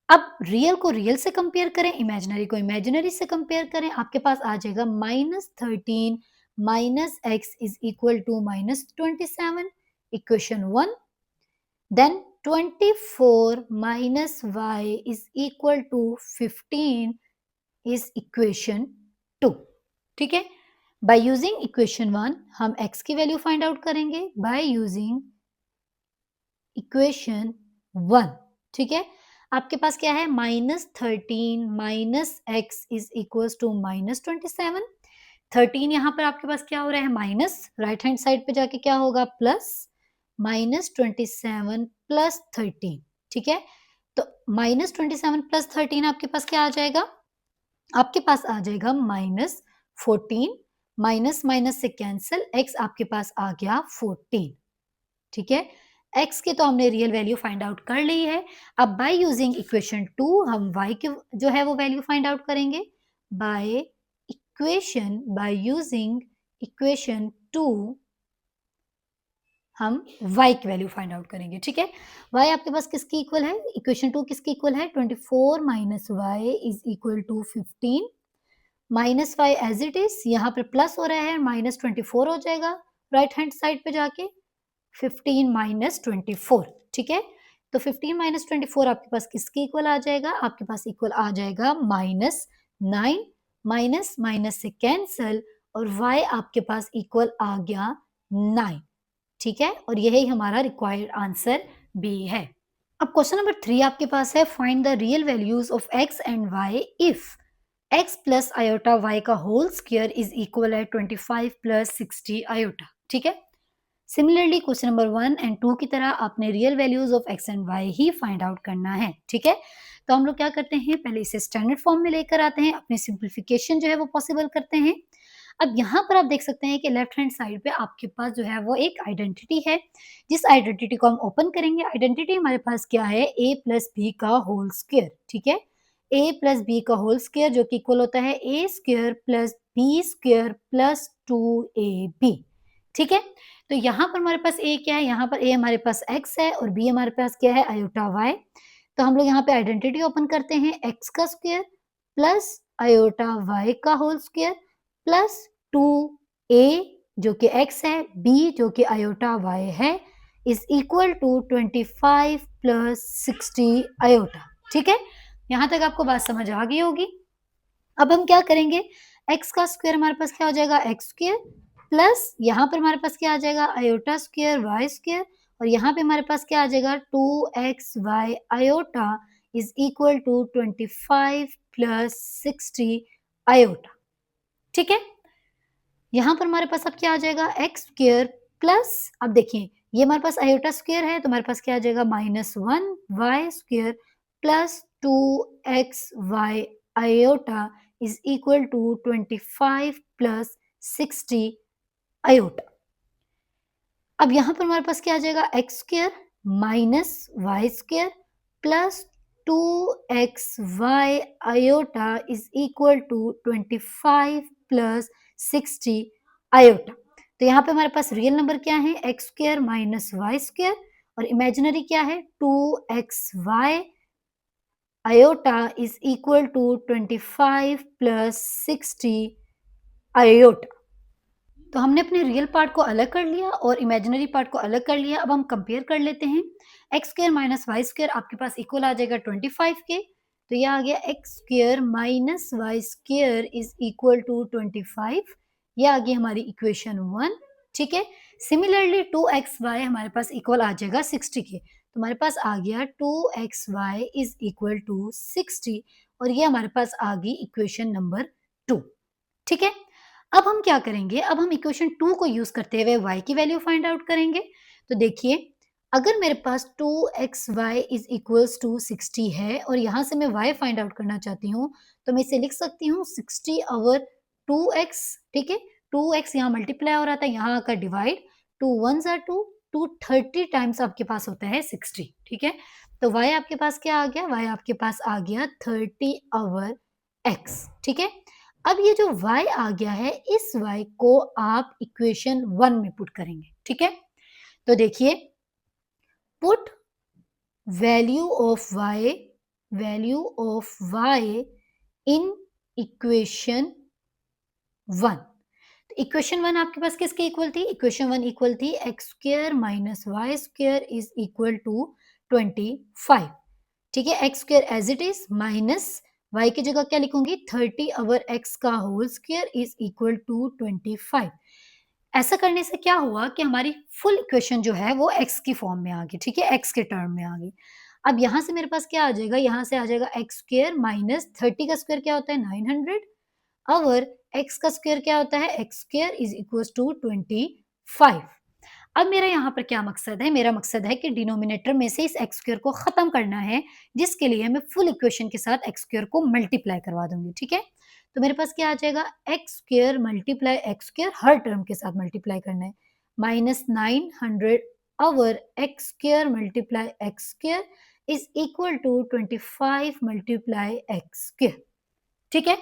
अब रियल को रियल से कंपेयर करें, इमेजिनरी को इमेजिनरी से कंपेयर करें, आपके पास आ जाएगा -13 minus x is equal to -27, equation 1। Then 24 minus y is equal to 15 is equation 2। ठीक है, बाय यूजिंग इक्वेशन 1 हम x की वैल्यू फाइंड आउट करेंगे बाय यूजिंग इक्वेशन 1। ठीक है, आपके पास क्या है, -13 minus x is equal to -27। 13 यहाँ पर आपके पास क्या हो रहा है, माइनस, राइट हैंड साइड पे जाके क्या होगा, प्लस, -27 प्लस 13। ठीक है, तो -27 प्लस 13 आपके पास क्या आ जाएगा, आपके पास आ जाएगा -14, माइनस माइनस से कैंसिल, x आपके पास आ गया 14। ठीक है, x की तो हमने रियल वैल्यू फाइंड आउट कर ली है। अब बाय यूजिंग इक्वेशन 2 हम y की जो है वो वैल्यू फाइंड आउट करेंगे। बाय यूजिंग इक्वेशन 2 हम y की वैल्यू फाइंड आउट करेंगे। ठीक है, y आपके पास किसकी इक्वल है, इक्वेशन 2 किसकी इक्वल है, 24 minus y is equal to 15 minus y as it is, यहाँ पर प्लस हो रहा है, -24 हो जाएगा राइट हैंड साइड पे जाके, 15 माइनस 24। ठीक है, तो 15 माइनस 24 आपके पास किसके इक्वल आ जाएगा, आपके पास इक्वल आ जाएगा -9, माइनस माइनस से कैंसल और y आपके पास इक्वल आ गया 9। ठीक है, और यही हमारा रिक्वायर्ड आंसर भी है। अब क्वेश्चन नंबर 3 आपके पास है, find the real values of x and y if x plus iota y का होल स्क्वायर इज इक्वल है 25 प्लस 60 आयोटा। ठीक है, सिमिलरली क्वेश्चन नंबर 1 एंड 2 की तरह आपने real values of x and y he find out करना है। ठीक है, तो हम लोग क्या करते हैं, पहले इसे स्टैंडर्ड फॉर्म में लेकर आते हैं, अपनी सिंप्लीफिकेशन जो है वो पॉसिबल करते हैं। अब यहाँ पर आप देख सकते हैं कि लेफ्ट हैंड साइड पे आपके पास जो है वो एक आइडेंटिटी है, जिस आइडेंटिटी को हम ओपन करेंगे, आइडेंटिटी हमारे पास क्या है, a प्लस बी का होल स्क्वायर। ठीक है, a प्लस बी का होल स्क्वायर जो कि इक्वल होता है a square plus b square plus 2ab। ठीक है, तो यहाँ पर हमारे पास a क्या है, यहाँ पर a हमारे पास x है और b हमारे पास क्या है, आयोटा y। तो हम लोग यहाँ पे आइडेंटिटी ओपन करते हैं, x का स्क्वायर प्लस आयोटा y का होल स्क्वायर प्लस 2a जो कि x है, b जो कि आयोटा y है, is equal to 25 plus 60 iota. ठीक है, यहाँ तक आपको बात समझ आ गई होगी। अब हम क्या करेंगे, x का स्क्वायर हमारे पास क्या हो जाएगा, एक्स स्क्वायर प्लस यहाँ पर हमारे पास क्या आ जाएगा, आयोटा स्क्वायर वाई स्क्वायर, और यहाँ पे हमारे पास क्या आ जाएगा, 2xy iota is equal to 25 plus 60 iota. ठीक है, यहाँ पर हमारे पास अब क्या आ जाएगा, एक्स स्क्वायर प्लस, अब देखिए ये हमारे पास आयोटा स्क्वायर है तो हमारे पास क्या आ जाएगा, -1 y square plus 2xy iota is equal to 25 plus 60 iota. अब यहाँ पर हमारे पास क्या आ जाएगा, x square minus y square plus 2xy iota is equal to 25 plus 60 iota. तो यहाँ पे हमारे पास रियल नंबर क्या है, x square minus y square, और इमेजिनरी क्या है 2xy iota is equal to 25 plus 60 iota. तो हमने अपने रियल पार्ट को अलग कर लिया और इमेजिनरी पार्ट को अलग कर लिया। अब हम कंपेयर कर लेते हैं। X square minus y square आपके पास इक्वल आ जाएगा 25 के, तो ये आ गया x square minus y square is equal to 25। ये आ गई हमारी इक्वेशन 1। ठीक है, सिमिलरली 2xy हमारे पास इक्वल आ जाएगा 60 के, तो हमारे पास आ गया 2xy इज इक्वल टू 60, और ये हमारे पास आ गई इक्वेशन नंबर 2। ठीक है, अब हम क्या करेंगे, अब हम इक्वेशन 2 को यूज करते हुए y की वैल्यू फाइंड आउट करेंगे। तो देखिए, अगर मेरे पास 2xy इज इक्वल्स टू 60 है और यहाँ से मैं y फाइंड आउट करना चाहती हूँ, तो मैं इसे लिख सकती हूँ 60 ओवर 2x। ठीक है, 2x यहाँ मल्टीप्लाई हो रहा था, यहाँ आकर डिवाइड, 2 1 are 2, 230 टाइम्स आपके पास होता है 60। ठीक है, तो y आपके पास क्या आ गया, y आपके पास आ गया 30 ओवर x। ठीक है, अब ये जो y आ गया है, इस y को आप इक्वेशन 1 में पुट करेंगे। ठीक है, तो देखिए, put value of y in equation 1। Equation 1 आपके पास किसके इक्वल थी, इक्वेशन 1 इक्वल थी x square minus y square is equal to 25। ठीक है, x square as it is minus y की जगह क्या लिखूंगी, 30 ओवर x का whole square is equal to 25। ऐसा करने से क्या हुआ कि हमारी फुल इक्वेशन जो है वो x की फॉर्म में आ गई। ठीक है, x के टर्म में आ गई। अब यहाँ से मेरे पास क्या आ जाएगा, यहाँ से आ जाएगा एक्स स्क्वायर माइनस 30 का स्क्वायर क्या होता है 900 ओवर x का स्क्वायर क्या होता है, x square is equal to 25। अब मेरा यहाँ पर क्या मकसद है, मेरा मकसद है कि डिनोमिनेटर में से इस एक्स स्क्वायर को खत्म करना है, जिसके लिए मैं फुल इक्वेशन के साथ एक्स स्क्वायर को मल्टीप्लाई करवा दूंगी। ठीक है, तो मेरे पास क्या आ जाएगा, x square multiply x square, हर टर्म के साथ मल्टीप्लाई करना है, minus 900 over x square multiply x square is equal to 25 multiply x square. ठीक है,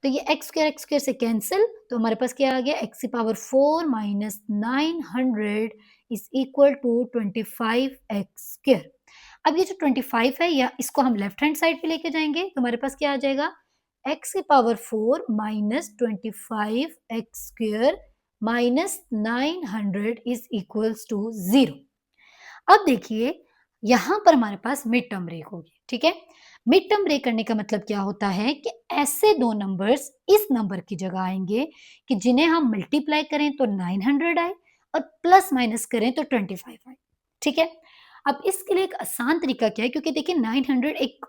तो ये एक्स स्क्वायर से कैंसिल, तो हमारे पास क्या आ गया, एक्स की power 4 minus 900 is equal to 25 x square. अब ये जो 25 है, या इसको हम लेफ्ट हैंड साइड पे लेके जाएंगे, तो हमारे पास क्या आ जाएगा, एक्स की power 4 minus 25 x square minus 900 is equals to 0। अब देखिए, यहां पर हमारे पास मिड टर्म ब्रेक होगी। ठीक है, मिड टर्म ब्रेक करने का मतलब क्या होता है कि ऐसे दो नंबर्स इस नंबर की जगह आएंगे कि जिन्हें हम मल्टीप्लाई करें तो 900 आए और प्लस माइनस करें तो 25 आए। ठीक है, अब इसके लिए एक आसान तरीका क्या है, क्योंकि देखिए 900 एक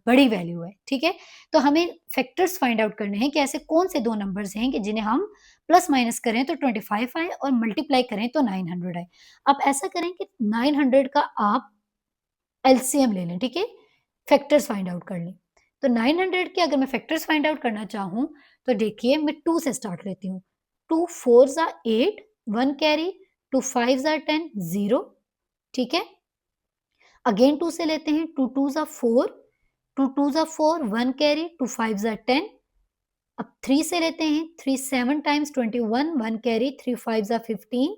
बड़ी वैल्यू है। ठीक है, तो हमें फैक्टर्स फाइंड आउट करने हैं कि ऐसे कौन से दो नंबर्स हैं कि जिन्हें हम प्लस माइनस करें तो 25 आए और मल्टीप्लाई करें तो 900 आए। आप ऐसा करें कि 900 का आप एलसीएम ले लें। ठीक है, फैक्टर्स फाइंड आउट कर लें। तो 900 के अगर मैं फैक्टर्स फाइंड आउट करना चाहूँ, तो देखिए मैं 2 से स्टार्ट लेती हूँ। 2 4s are 8, 1 carry, 2 5s are 10, 0। ठीक है, अगेन 2 से लेते हैं, 2 2s are 4, 2 2s are 4, 1 carry, 2 5s are 10। अब 3 से लेते हैं, 3 7 times 21, 1 carry, 3 5s are 15।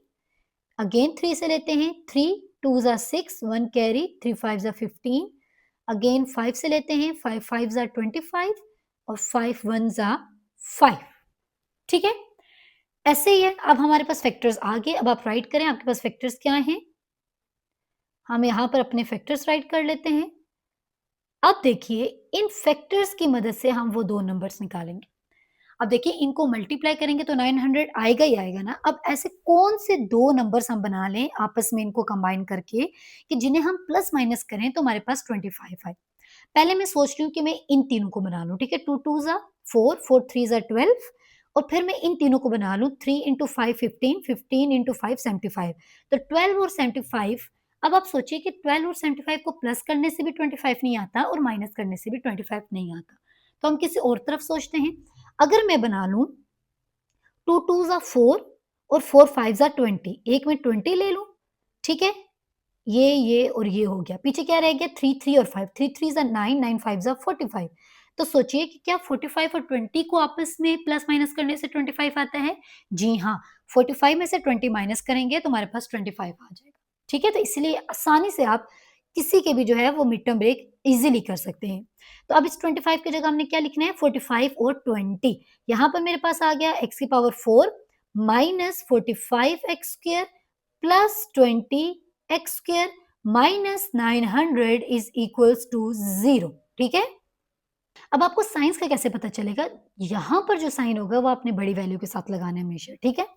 Again 3 से लेते हैं, 3 2s are 6, 1 carry, 3 5s are 15। Again 5 से लेते हैं, 5 5s are 25 और 5 1s are 5। ठीक है, ऐसे ही है। अब हमारे पास फैक्टर्स आ गए। अब आप राइट करें, आपके पास फैक्टर्स क्या हैं, हम यहाँ पर अपने फैक्टर्स राइट कर लेते हैं। अब देखिए, इन फैक्टर्स की मदद से हम वो दो नंबर्स निकालेंगे। अब देखिए, इनको मल्टीप्लाई करेंगे तो 900 आएगा ही आएगा ना। अब ऐसे कौन से दो नंबर्स हम बना लें आपस में इनको कंबाइन करके कि जिन्हें हम प्लस माइनस करें तो हमारे पास 25 आए। पहले मैं सोच रही हूँ कि मैं इन तीनों को बना लूँ। ठीक है, 2 2s are 4, 4 3s are 12, और फिर मैं इन तीनों को बना लूँ, 3 इंटू 5 15, 15 इंटू 5 75। तो 12 और 75। अब आप सोचिए कि 12 और 75 को प्लस करने से भी 25 नहीं आता और माइनस करने से भी 25 नहीं आता। तो हम किसी और तरफ सोचते हैं। अगर मैं बना लूँ 2 2s are 4, और 4 5 ज़ा 20, एक में 20 ले लूँ, ठीक है? ये और ये हो गया। पीछे क्या रह गया? 3 3 और 5, 3 3 ज़ा 9, 9 5 ज़ा 45। तो सोचिए कि क्या 45 और 20 को आपस में प्लस माइनस करने से 25 आता है? जी हाँ, 45 में से 20 माइनस करेंगे तो हमारे पास 25 आ जाएगा। ठीक है? तो इसलिए आसानी से आप किसी के भी जो है वो मिड टर्म ब्रेक ईज़िली कर सकते हैं। तो अब इस 25 की जगह हमने क्या लिखना है? 45 और 20। यहाँ पर मेरे पास आ गया x की power 4 minus 45 x square plus 20 x square minus 900 is equals to 0। ठीक है? अब आपको साइंस का कैसे पता चलेगा? यहाँ पर जो साइन होगा वो आपने बड़ी वैल्यू के साथ लगाना है हमेशा, ठीक है?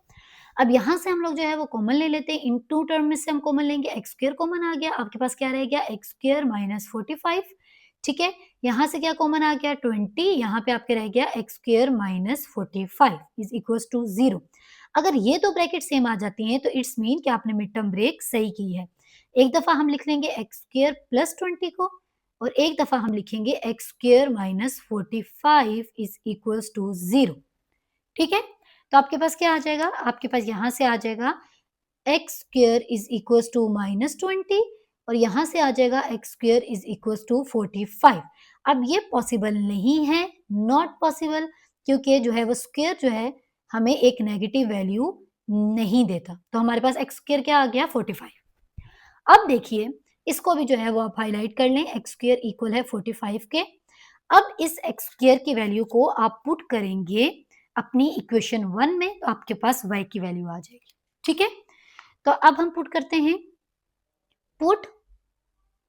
अब यहाँ से हम लोग जो है वो कॉमन ले लेते हैं, इन 2 टर्म में से हम कॉमन लेंगे, एक्स स्क्वायर कॉमन आ गया, आपके पास क्या रह गया? एक्स स्क्वायर माइनस 45, ठीक है? यहाँ से क्या कॉमन आ गया? 20, यहाँ पे आपके रह गया x square minus 45 is equals to 0। अगर ये दो ब्रैकेट सेम आ जाती हैं तो इट्स मीन कि आपने मिड टर्म ब्रेक सही की है। एक दफा हम लिख लेंगे एक्स स्क्वायर प्लस 20 को, और एक दफा हम लिखेंगे x square minus 45 is equals to 0। ठीक है? तो आपके पास क्या आ जाएगा? आपके पास यहाँ से आ जाएगा x square is equals to minus 20, और यहाँ से आ जाएगा x square is equals to 45। अब ये पॉसिबल नहीं है, नॉट पॉसिबल, क्योंकि जो है वो स्क्वायर जो है हमें एक नेगेटिव वैल्यू नहीं देता। तो हमारे पास एक्स स्क्वायर क्या आ गया? 45। अब देखिए, इसको भी जो है वो आप हाईलाइट कर लें, एक्स स्क्वायर इक्वल है 45 के। अब इस एक्स स्क्वायर की वैल्यू को आप पुट करेंगे अपनी इक्वेशन 1 में, तो आपके पास y की वैल्यू आ जाएगी। ठीक है? तो अब हम पुट करते हैं, put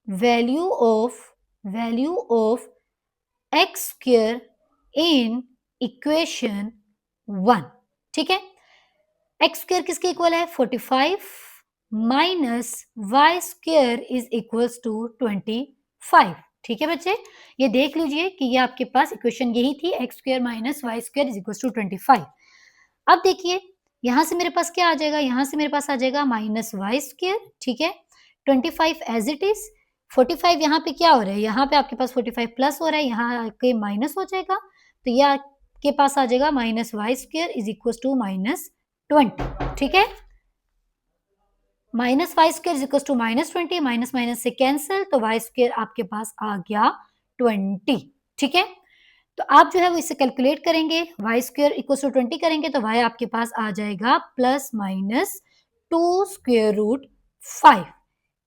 value of x square in equation 1। ठीक है? एक्स स्क्वायर किसके इक्वल है? 45 minus y square is equals to 25। ठीक है बच्चे? ये देख लीजिए कि ये आपके पास इक्वेशन यही थी, x square minus y square is equals to 25। अब देखिए, यहां से मेरे पास क्या आ जाएगा? यहां से मेरे पास आ जाएगा माइनस वाई स्क्वायर। ठीक है? 25 एज इट इज, 45 यहाँ पे क्या हो रहा है? यहाँ पे आपके पास 45 प्लस हो रहा है, यहाँ के माइनस हो जाएगा, तो ये आपके पास आ जाएगा minus y square is equal to minus 20। ठीक है? Minus y square is equal to minus 20, minus minus से कैंसिल, तो वाई स्क्वायर आपके पास आ गया 20। ठीक है? तो आप जो है वो इसे कैलकुलेट करेंगे, वाई स्क्वायर इक्वल टू 20 करेंगे तो वाई आपके पास आ जाएगा प्लस माइनस 2 स्क्वायर रूट 5।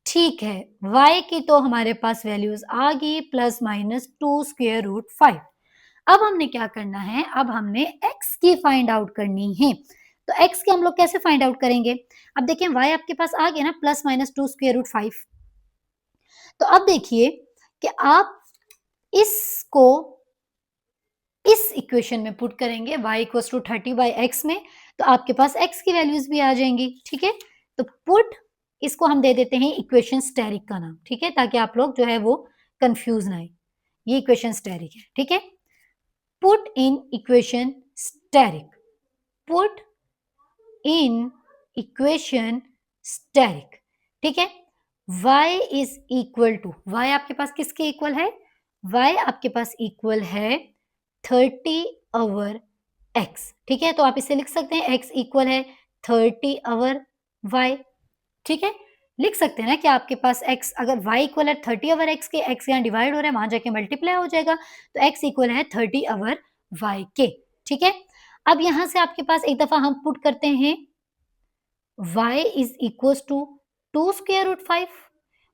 ठीक है, y की तो हमारे पास वैल्यूज आ गई, प्लस माइनस 2 स्क्वायर रूट 5। अब हमने क्या करना है? अब हमने x की फाइंड आउट करनी है। तो x की हम लोग कैसे फाइंड आउट करेंगे? अब देखिए, y आपके पास आ गया ना, प्लस माइनस 2 स्क्वायर रूट 5। तो अब देखिए कि आप इसको इस इक्वेशन में पुट करेंगे, y equals to 30 by x में, तो आपके पास x की वैल्यूज भी आ जाएंगी। ठीक है? तो पुट, इसको हम दे देते हैं इक्वेशन स्टेरिक का नाम। ठीक है? ताकि आप लोग जो है वो कंफ्यूज ना आए, ये इक्वेशन स्टेरिक है। ठीक है? Put in equation asterisk, put in equation asterisk. ठीक है? y is equal to, y आपके पास किसके इक्वल है? y आपके पास इक्वल है 30 ओवर x। ठीक है? तो आप इसे लिख सकते हैं, x इक्वल है 30 ओवर y। ठीक है? लिख सकते हैं ना कि आपके पास x, अगर y इक्वल है 30 ओवर x के, x यहाँ डिवाइड हो रहा है, वहां जाके मल्टीप्लाई हो जाएगा, तो x इक्वल है 30 ओवर y के। ठीक है? अब यहां से आपके पास एक दफा हम पुट करते हैं, y is equal to 2 square root 5,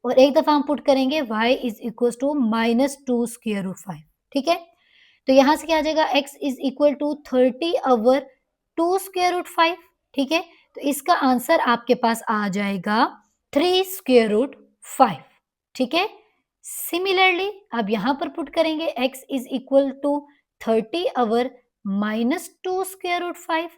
और एक दफा हम पुट करेंगे y is equal to minus 2 square root 5। ठीक है? तो यहां से क्या आ जाएगा? x is equal to 30 over 2 square root 5। ठीक है? तो इसका आंसर आपके पास आ जाएगा 3 स्क्वायर रूट 5। ठीक है? सिमिलरली अब यहां पर पुट करेंगे, x is equal to 30 over minus 2 square root 5,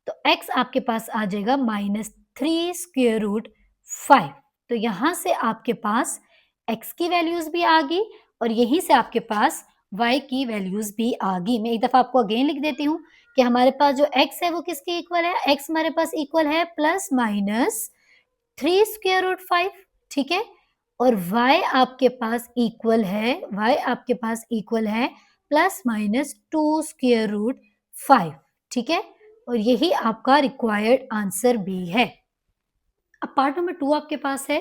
तो x आपके पास आ जाएगा माइनस 3 स्क्वायर रूट 5। तो यहां से आपके पास x की वैल्यूज भी आ गई, और यहीं से आपके पास y की वैल्यूज भी आ गई। मैं एक दफा आपको अगेन लिख देती हूँ कि हमारे पास जो x है वो किसके इक्वल है? x हमारे पास इक्वल है प्लस माइनस 3 स्क्वायर रूट 5। ठीक है? और y आपके पास इक्वल है, y आपके पास इक्वल है प्लस माइनस 2 स्क्वायर रूट 5। ठीक है? और यही आपका रिक्वायर्ड आंसर भी है। अब पार्ट नंबर 2 आपके पास है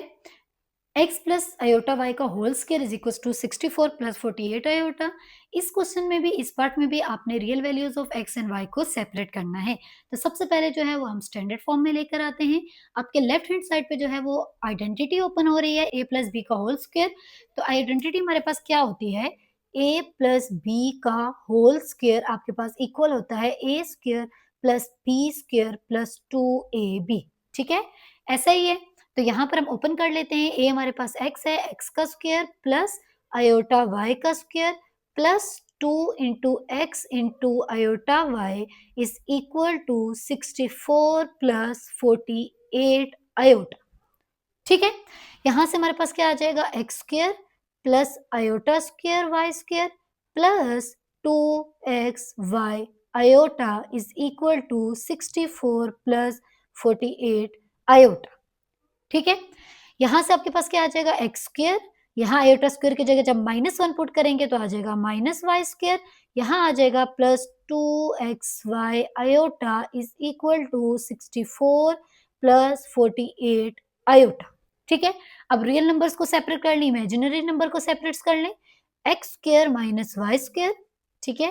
x प्लस आयोटा y का whole square is equal to 64 plus 48 iota. इस क्वेश्चन में भी, इस पार्ट में भी आपने real values of x and y को सेपरेट करना है। तो सबसे पहले जो है वो हम स्टैंडर्ड फॉर्म में लेकर आते हैं। आपके लेफ्ट हैंड साइड पे जो है वो आइडेंटिटी ओपन हो रही है a प्लस बी का होल स्क्वायर। तो आइडेंटिटी हमारे पास क्या होती है, a प्लस बी का होल स्क्वायर आपके पास इक्वल होता है a square plus b square plus 2ab। ठीक है, ऐसा ही है। तो यहाँ पर हम ओपन कर लेते हैं, a हमारे पास x है, x का स्क्वायर प्लस आयोटा y का square plus 2 into x into iota y is equal to 64 plus 48 iota. ठीक है, यहाँ से हमारे पास क्या आ जाएगा, x square plus iota square y square plus 2xy iota is equal to 64 plus 48 iota. ठीक है, यहां से आपके पास क्या आ जाएगा, एक्स स्क्वायर, यहाँ आयोटा स्क्वायर की जगह जब -1 पुट करेंगे तो आ जाएगा माइनस वाई स्क्वायर, यहाँ आ जाएगा plus 2xy iota is equal to 64 plus 48 iota. ठीक है, अब रियल नंबर्स को सेपरेट कर लें, इमेजिनरी नंबर को सेपरेट कर लें, x square minus y square, ठीक है,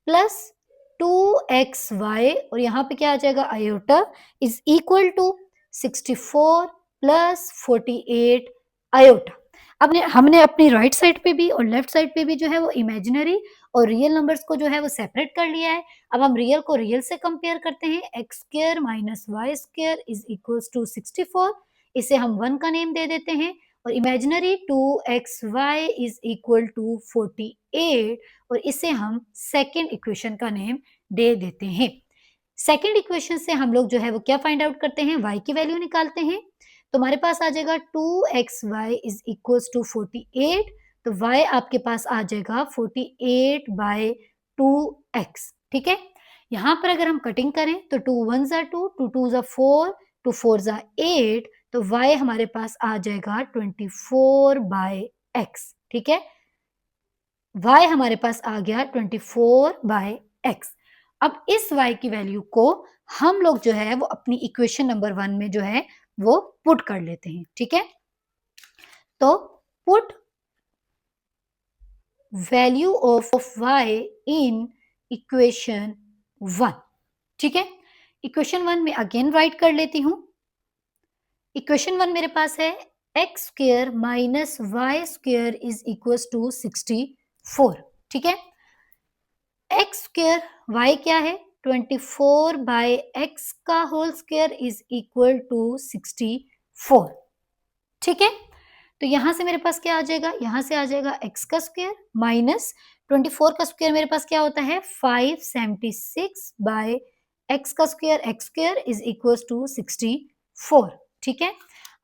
प्लस 2xy और यहाँ पे क्या आ जाएगा, iota is equal to 64 plus 48 iota. अब हमने अपनी राइट साइड पे भी और लेफ्ट साइड पे भी जो है वो इमेजिनरी और रियल नंबर्स को जो है वो सेपरेट कर लिया है। अब हम रियल को रियल से कंपेयर करते हैं, x square minus y square is equals to 64, इसे हम 1 का नेम दे देते हैं, और imaginary 2xy is equal to 48 और इसे हम सेकेंड इक्वेशन का नेम दे देते हैं। सेकेंड इक्वेशन से हम लोग जो है वो क्या फाइंड आउट करते हैं, y की वैल्यू निकालते हैं। तो हमारे पास आ जाएगा 2xy इज इक्वल्स टू 48, तो y आपके पास आ जाएगा 48 बाय 2x। ठीक है, यहाँ पर अगर हम कटिंग करें तो 2 1 जा 2, 2 2 जा 4, 2 4 जा 8, तो y हमारे पास आ जाएगा 24 बाय x। ठीक है, y हमारे पास आ गया 24 बाय x। अब इस y की वैल्यू को हम लोग जो है वो अपनी इक्वेशन नंबर 1 में जो है वो पुट कर लेते हैं। ठीक है, तो put value of y in equation 1। ठीक है, इक्वेशन 1 में अगेन राइट कर लेती हूं। इक्वेशन 1 मेरे पास है x square minus y square is equal to 64। ठीक है, एक्स स्क्वायर वाई क्या है, 24 बाय एक्स का whole square is equal to 64। ठीक है, तो यहां से मेरे पास क्या आ जाएगा, यहां से आ जाएगा एक्स का स्क्वायर माइनस 24 का स्क्वायर मेरे पास क्या होता है 576 बाय एक्स का square, x square is equal to 64। ठीक है,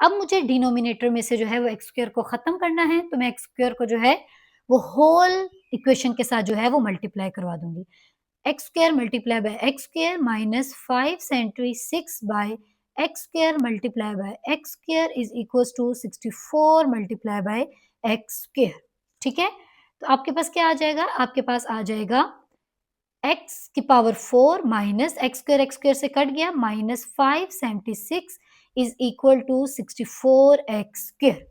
अब मुझे डिनोमिनेटर में से जो है वो एक्स स्क्वायर को खत्म करना है, तो मैं एक्स स्क्वायर को जो है वो होल इक्वेशन के साथ जो है वो मल्टीप्लाई करवा दूंगी। X square multiply by x square minus 576 by x square multiply by x square is equal to 64 multiply by x square. ठीक है, तो आपके पास क्या आ जाएगा, आपके पास आ जाएगा x की पावर 4 माइनस एक्स स्क्वायर से कट गया, minus 576 is equal to 64 x square.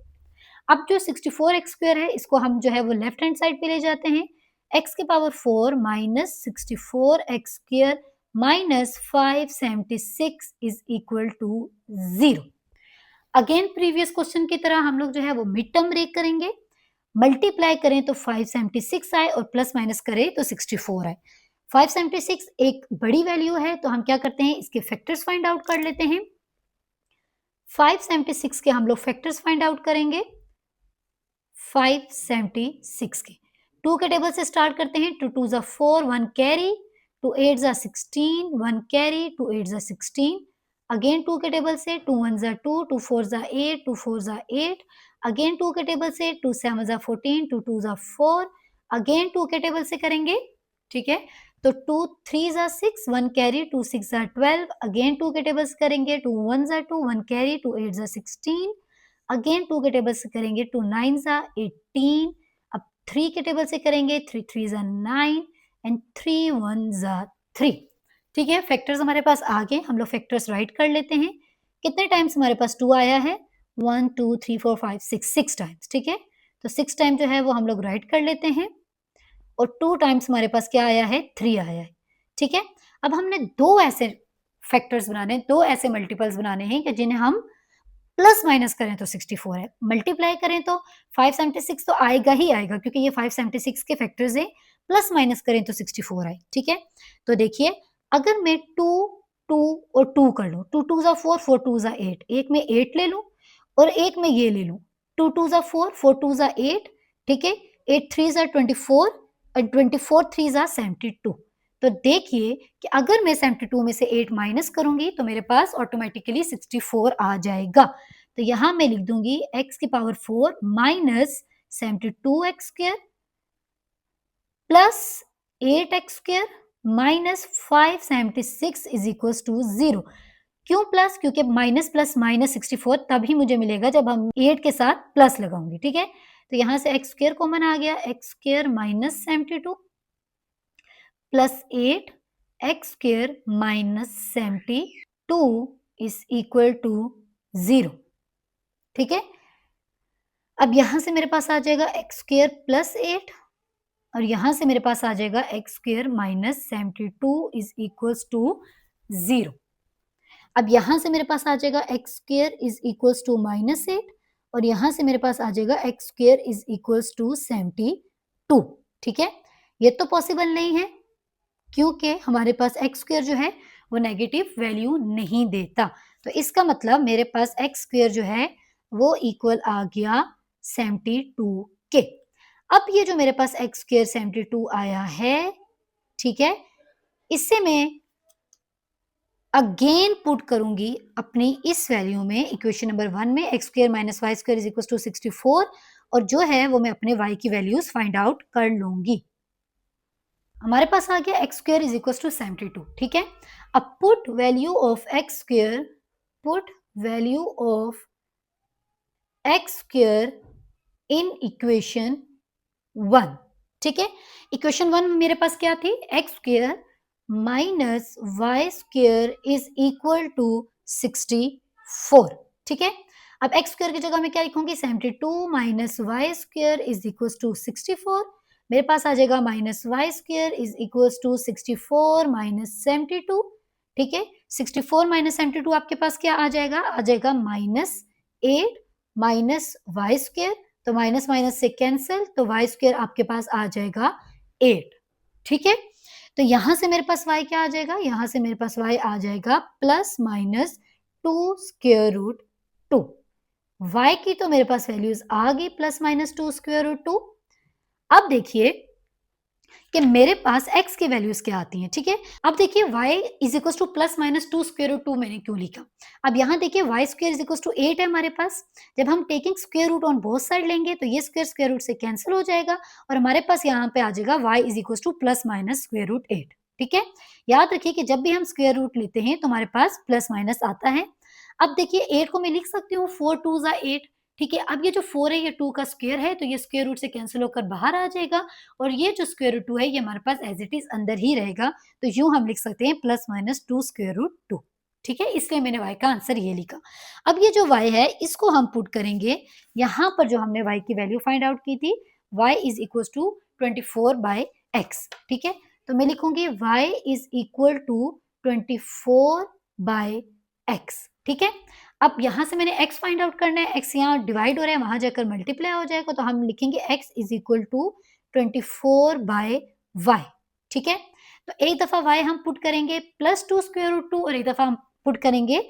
अब जो 64 एक्स स्क्वायर है इसको हम जो है वो लेफ्ट हैंड साइड पे ले जाते हैं, x की power 4 minus 64 x square minus 576 is equal to 0। Again previous question की तरह हम लोग जो है वो मिड टर्म ब्रेक करेंगे, मल्टीप्लाई करें तो 576 आए और प्लस माइनस करें तो 64 आए। 576 एक बड़ी वैल्यू है, तो हम क्या करते हैं, इसके फैक्टर्स फाइंड आउट कर लेते हैं। 576 के हम लोग फैक्टर्स फाइंड आउट करेंगे, 576 के 2 के टेबल से स्टार्ट करते हैं, 2 2 जा 4, 1 कैरी, 2 8 जा 16, 1 कैरी, 2 8 जा 16, अगेन 2 के टेबल से 2 1 जा 2, 2 4 जा 8, 2 4 जा 8, अगेन 2 के टेबल से 2 7 जा 14, 2 2 जा 4, अगेन 2 के टेबल से करेंगे। ठीक है, तो 2 3 जा 6, 1 कैरी, 2 6 जा 12, अगेन 2 के टेबल से करेंगे, 2 1 जा 2, 1 कैरी, 2 8 जा 16, अगेन 2 के टेबल से करेंगे, 2 9 जा 18, अब 3 के टेबल से करेंगे, 3 3 जा 9 एंड 3 1 जा 3। ठीक है, फैक्टर्स हमारे पास आ गए, हम लोग फैक्टर्स राइट कर लेते हैं। कितने टाइम्स हमारे पास 2 आया है? 1, 2, 3, 4, 5, 6 टाइम्स, ठीक है? तो 6 टाइम जो है वो हम लोग राइट कर लेते हैं और 2 टाइम्स हमारे पास क्या आया है? 3 आया है, ठीक है? अब हमने 2 ऐसे फैक्टर्स बनाने हैं, 2 ऐसे मल्टीपल्स बनाने हैं कि जिन्हें हम प्लस माइनस करें तो 64 है, मल्टीप्लाई करें तो 576 तो आएगा ही आएगा क्योंकि ये 576 के फैक्टर्स हैं, प्लस माइनस करें तो 64 आए, ठीक है? तो देखिए, अगर मैं 2, 2 और 2 कर लूँ, 2 2 ज़ा 4, 4 2 ज़ा 8, एक में 8 ले लूँ और एक में ये ले लूँ, 2 2 ज़ा 4, 4 2 ज़ा 8, ठीक है? 8 3 ज़ा 24 और 24 3 ज़ा 72। तो देखिए कि अगर मैं 72 में से 8 माइनस करूँगी तो मेरे पास ऑटोमेटिकली 64 आ जाएगा। तो यहाँ मैं लिख दूँगी x की power 4 minus 72x square plus 8x square minus 576 is equals to 0। क्यों प्लस? क्योंकि माइनस प्लस माइनस 64 तभी मुझे मिलेगा जब हम 8 के साथ प्लस लगाऊंगी, ठीक है? तो यहाँ से x स्क्वायर कॉमन आ गया, x square minus 72 plus 8 x square minus 72 is equal to 0, ठीक है? अब यहाँ से मेरे पास आ जाएगा x स्क्वायर प्लस 8 और यहाँ से मेरे पास आ जाएगा x square minus 72 is equals to 0। अब यहाँ से मेरे पास आ जाएगा x square is equals to minus 8 और यहाँ से मेरे पास आ जाएगा x square is equals to 72, ठीक है? ये तो पॉसिबल नहीं है क्योंकि हमारे पास x स्क्वायर जो है वो नेगेटिव वैल्यू नहीं देता। तो इसका मतलब मेरे पास x स्क्वायर जो है वो इक्वल आ गया 72 के। अब ये जो मेरे पास x स्क्वायर 72 आया है, ठीक है, इससे मैं अगेन पुट करूंगी अपनी इस वैल्यू में, इक्वेशन नंबर 1 में x square minus y square is equal to 64 और जो है वो मैं अपने y की वैल्यूज फाइंड आउट कर लूंगी। हमारे पास आ गया x square is equal to 72, ठीक है? अब put value of x square, put value of x square in equation 1, ठीक है? इक्वेशन 1 में मेरे पास क्या थी? x square minus y square is equal to 64, ठीक है? अब x स्क्वायर की जगह मैं क्या लिखूंगी? 72 minus y square is equal to 64। मेरे पास आ जाएगा minus y square is equal to 64 minus 72, ठीक है? 64 माइनस 72 आपके पास क्या आ जाएगा? आ जाएगा माइनस 8 माइनस वाई स्क्वायर, तो माइनस माइनस से कैंसिल, तो वाई स्क्वायर आपके पास आ जाएगा 8, ठीक है? तो यहां से मेरे पास y क्या आ जाएगा? यहां से मेरे पास y आ जाएगा plus minus 2 square root 2। y की तो मेरे पास वैल्यूज आ गई प्लस माइनस 2 स्क्वायर रूट 2। अब देखिए कि मेरे पास x की वैल्यूज क्या आती हैं, ठीक है? अब देखिए y इज इक्वल टू प्लस माइनस 2 स्क्वायर रूट 2 मैंने क्यों लिखा? अब यहाँ देखिए y square is equal to 8 है हमारे पास। जब हम taking square root on both side लेंगे तो ये स्क्वायर स्क्वायर रूट से कैंसिल हो जाएगा और हमारे पास यहाँ पे आ जाएगा y इज इक्वल टू प्लस माइनस स्क्वायर रूट 8, ठीक है? याद रखिए कि जब भी हम स्क्वायर रूट लेते हैं तो हमारे पास प्लस माइनस आता है। अब देखिए 8 को मैं लिख सकती हूँ 4 2 ज़ा 8, ठीक है? अब ये जो 4 है ये 2 का स्क्वायर है तो ये स्क्वायर रूट से कैंसिल होकर बाहर आ जाएगा और ये जो स्क्वायर रूट 2 है ये हमारे पास एज इट इज अंदर ही रहेगा। तो यूं हम लिख सकते हैं प्लस माइनस 2 स्क्वायर रूट 2, ठीक है? इसलिए मैंने y का आंसर ये लिखा। अब ये जो y है इसको हम पुट करेंगे यहाँ पर जो हमने y की वैल्यू फाइंड आउट की थी, y is equal to 24 by x, ठीक है? तो मैं लिखूंगी y is equal to 24 by x, ठीक है? अब यहाँ से मैंने x फाइंड आउट करना है, x यहाँ डिवाइड हो रहा है वहां जाकर मल्टीप्लाई हो जाएगा तो हम लिखेंगे x is equal to 24 by y, ठीक है? तो एक दफा y हम पुट करेंगे प्लस 2 स्क्वायर रूट 2 और एक दफा हम पुट करेंगे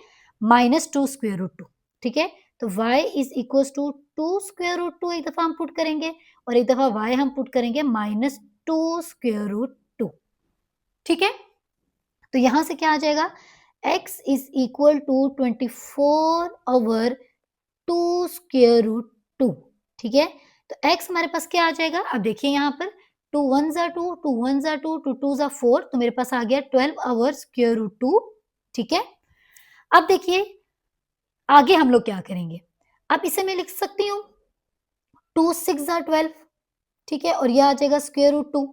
माइनस 2 स्क्वायर रूट 2, ठीक है? तो y is equal to 2 square root 2 एक दफा हम पुट करेंगे और एक दफा y हम पुट करेंगे माइनस 2 स्क्वायर रूट 2, ठीक है? तो यहां से क्या आ जाएगा? x is equal to 24 over 2 square root 2, ठीक है? तो x हमारे पास क्या आ जाएगा? अब देखिए यहाँ पर 2 1 ज़ा 2, 2 1 ज़ा 2, 2 2 ज़ा 4, तो मेरे पास आ गया 12 ओवर स्क्वायर रूट 2, ठीक है? अब देखिए आगे हम लोग क्या करेंगे? अब इसे मैं लिख सकती हूँ 2 6 ज़ा 12, ठीक है? और यह आ जाएगा स्क्वायर रूट 2,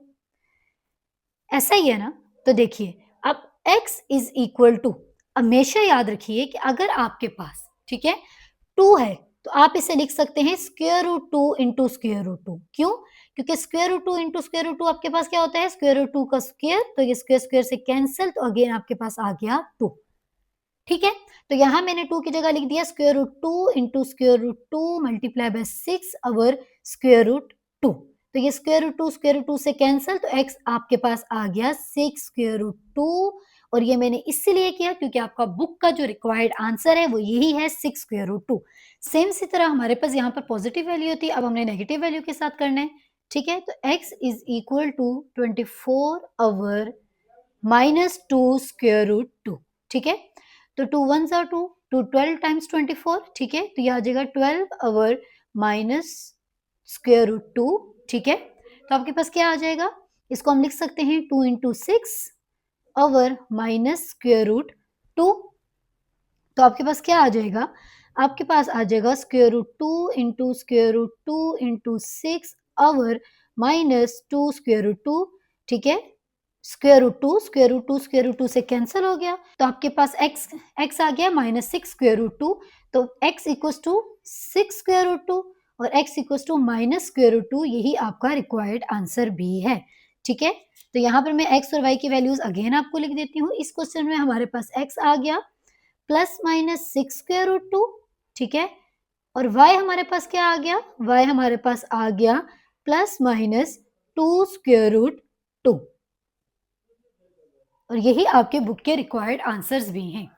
ऐसा ही है ना? तो देखिए अब x इज इक्वल टू, हमेशा याद रखिए कि अगर आपके पास, ठीक है, 2 है तो आप इसे लिख सकते हैं square root 2 into square root 2। क्यों? क्योंकि square root 2 into square root 2 आपके पास क्या होता है, स्क्वायर रूट 2 का स्क्वायर, तो ये स्क्वायर स्क्वायर से कैंसिल, तो अगेन आपके पास आ गया 2। ठीक है, तो यहाँ मैंने 2 की जगह लिख दिया square root 2 into square root 2 multiply by 6 over square root 2। तो ये स्क्वायर रूट 2 से कैंसिल, तो x आपके पास आ गया 6 स्क्वायर रूट 2, और ये मैंने इसलिए किया क्योंकि आपका बुक का जो रिक्वायर्ड आंसर है वो यही है 6 स्क्वायर रूट 2। सेम इसी तरह हमारे पास यहाँ पर पॉजिटिव वैल्यू होती है, अब हमने नेगेटिव वैल्यू के साथ करना है। ठीक है, तो x is equal to 24 over minus 2 square root 2। ठीक है, तो 2 1s are 2, 2 12 टाइम्स 24। ठीक है, तो ये आ जाएगा 12 अवर माइनस स्क्वायर रूट 2। ठीक है, तो आपके पास क्या आ जाएगा, इसको हम लिख सकते हैं 2 into 6 over minus square root 2। तो आपके पास क्या आ जाएगा, आपके पास आ जाएगा square root 2 into square root 2 into 6 over minus 2 square root 2। ठीक है, square root 2 square root 2 square root 2 से कैंसिल हो गया, तो आपके पास x आ गया माइनस 6 स्क्वायर रूट 2। तो x equals to 6 square root 2 और x equals to minus square root 2, यही आपका रिक्वायर्ड आंसर भी है। ठीक है, तो यहाँ पर मैं x और y की वैल्यूज अगेन आपको लिख देती हूँ। इस क्वेश्चन में हमारे पास x आ गया प्लस माइनस 6 स्क्वायर रूट 2। ठीक है, और y हमारे पास क्या आ गया, y हमारे पास आ गया प्लस माइनस 2 स्क्वायर रूट 2, और यही आपके बुक के रिक्वायर्ड आंसर्स भी हैं।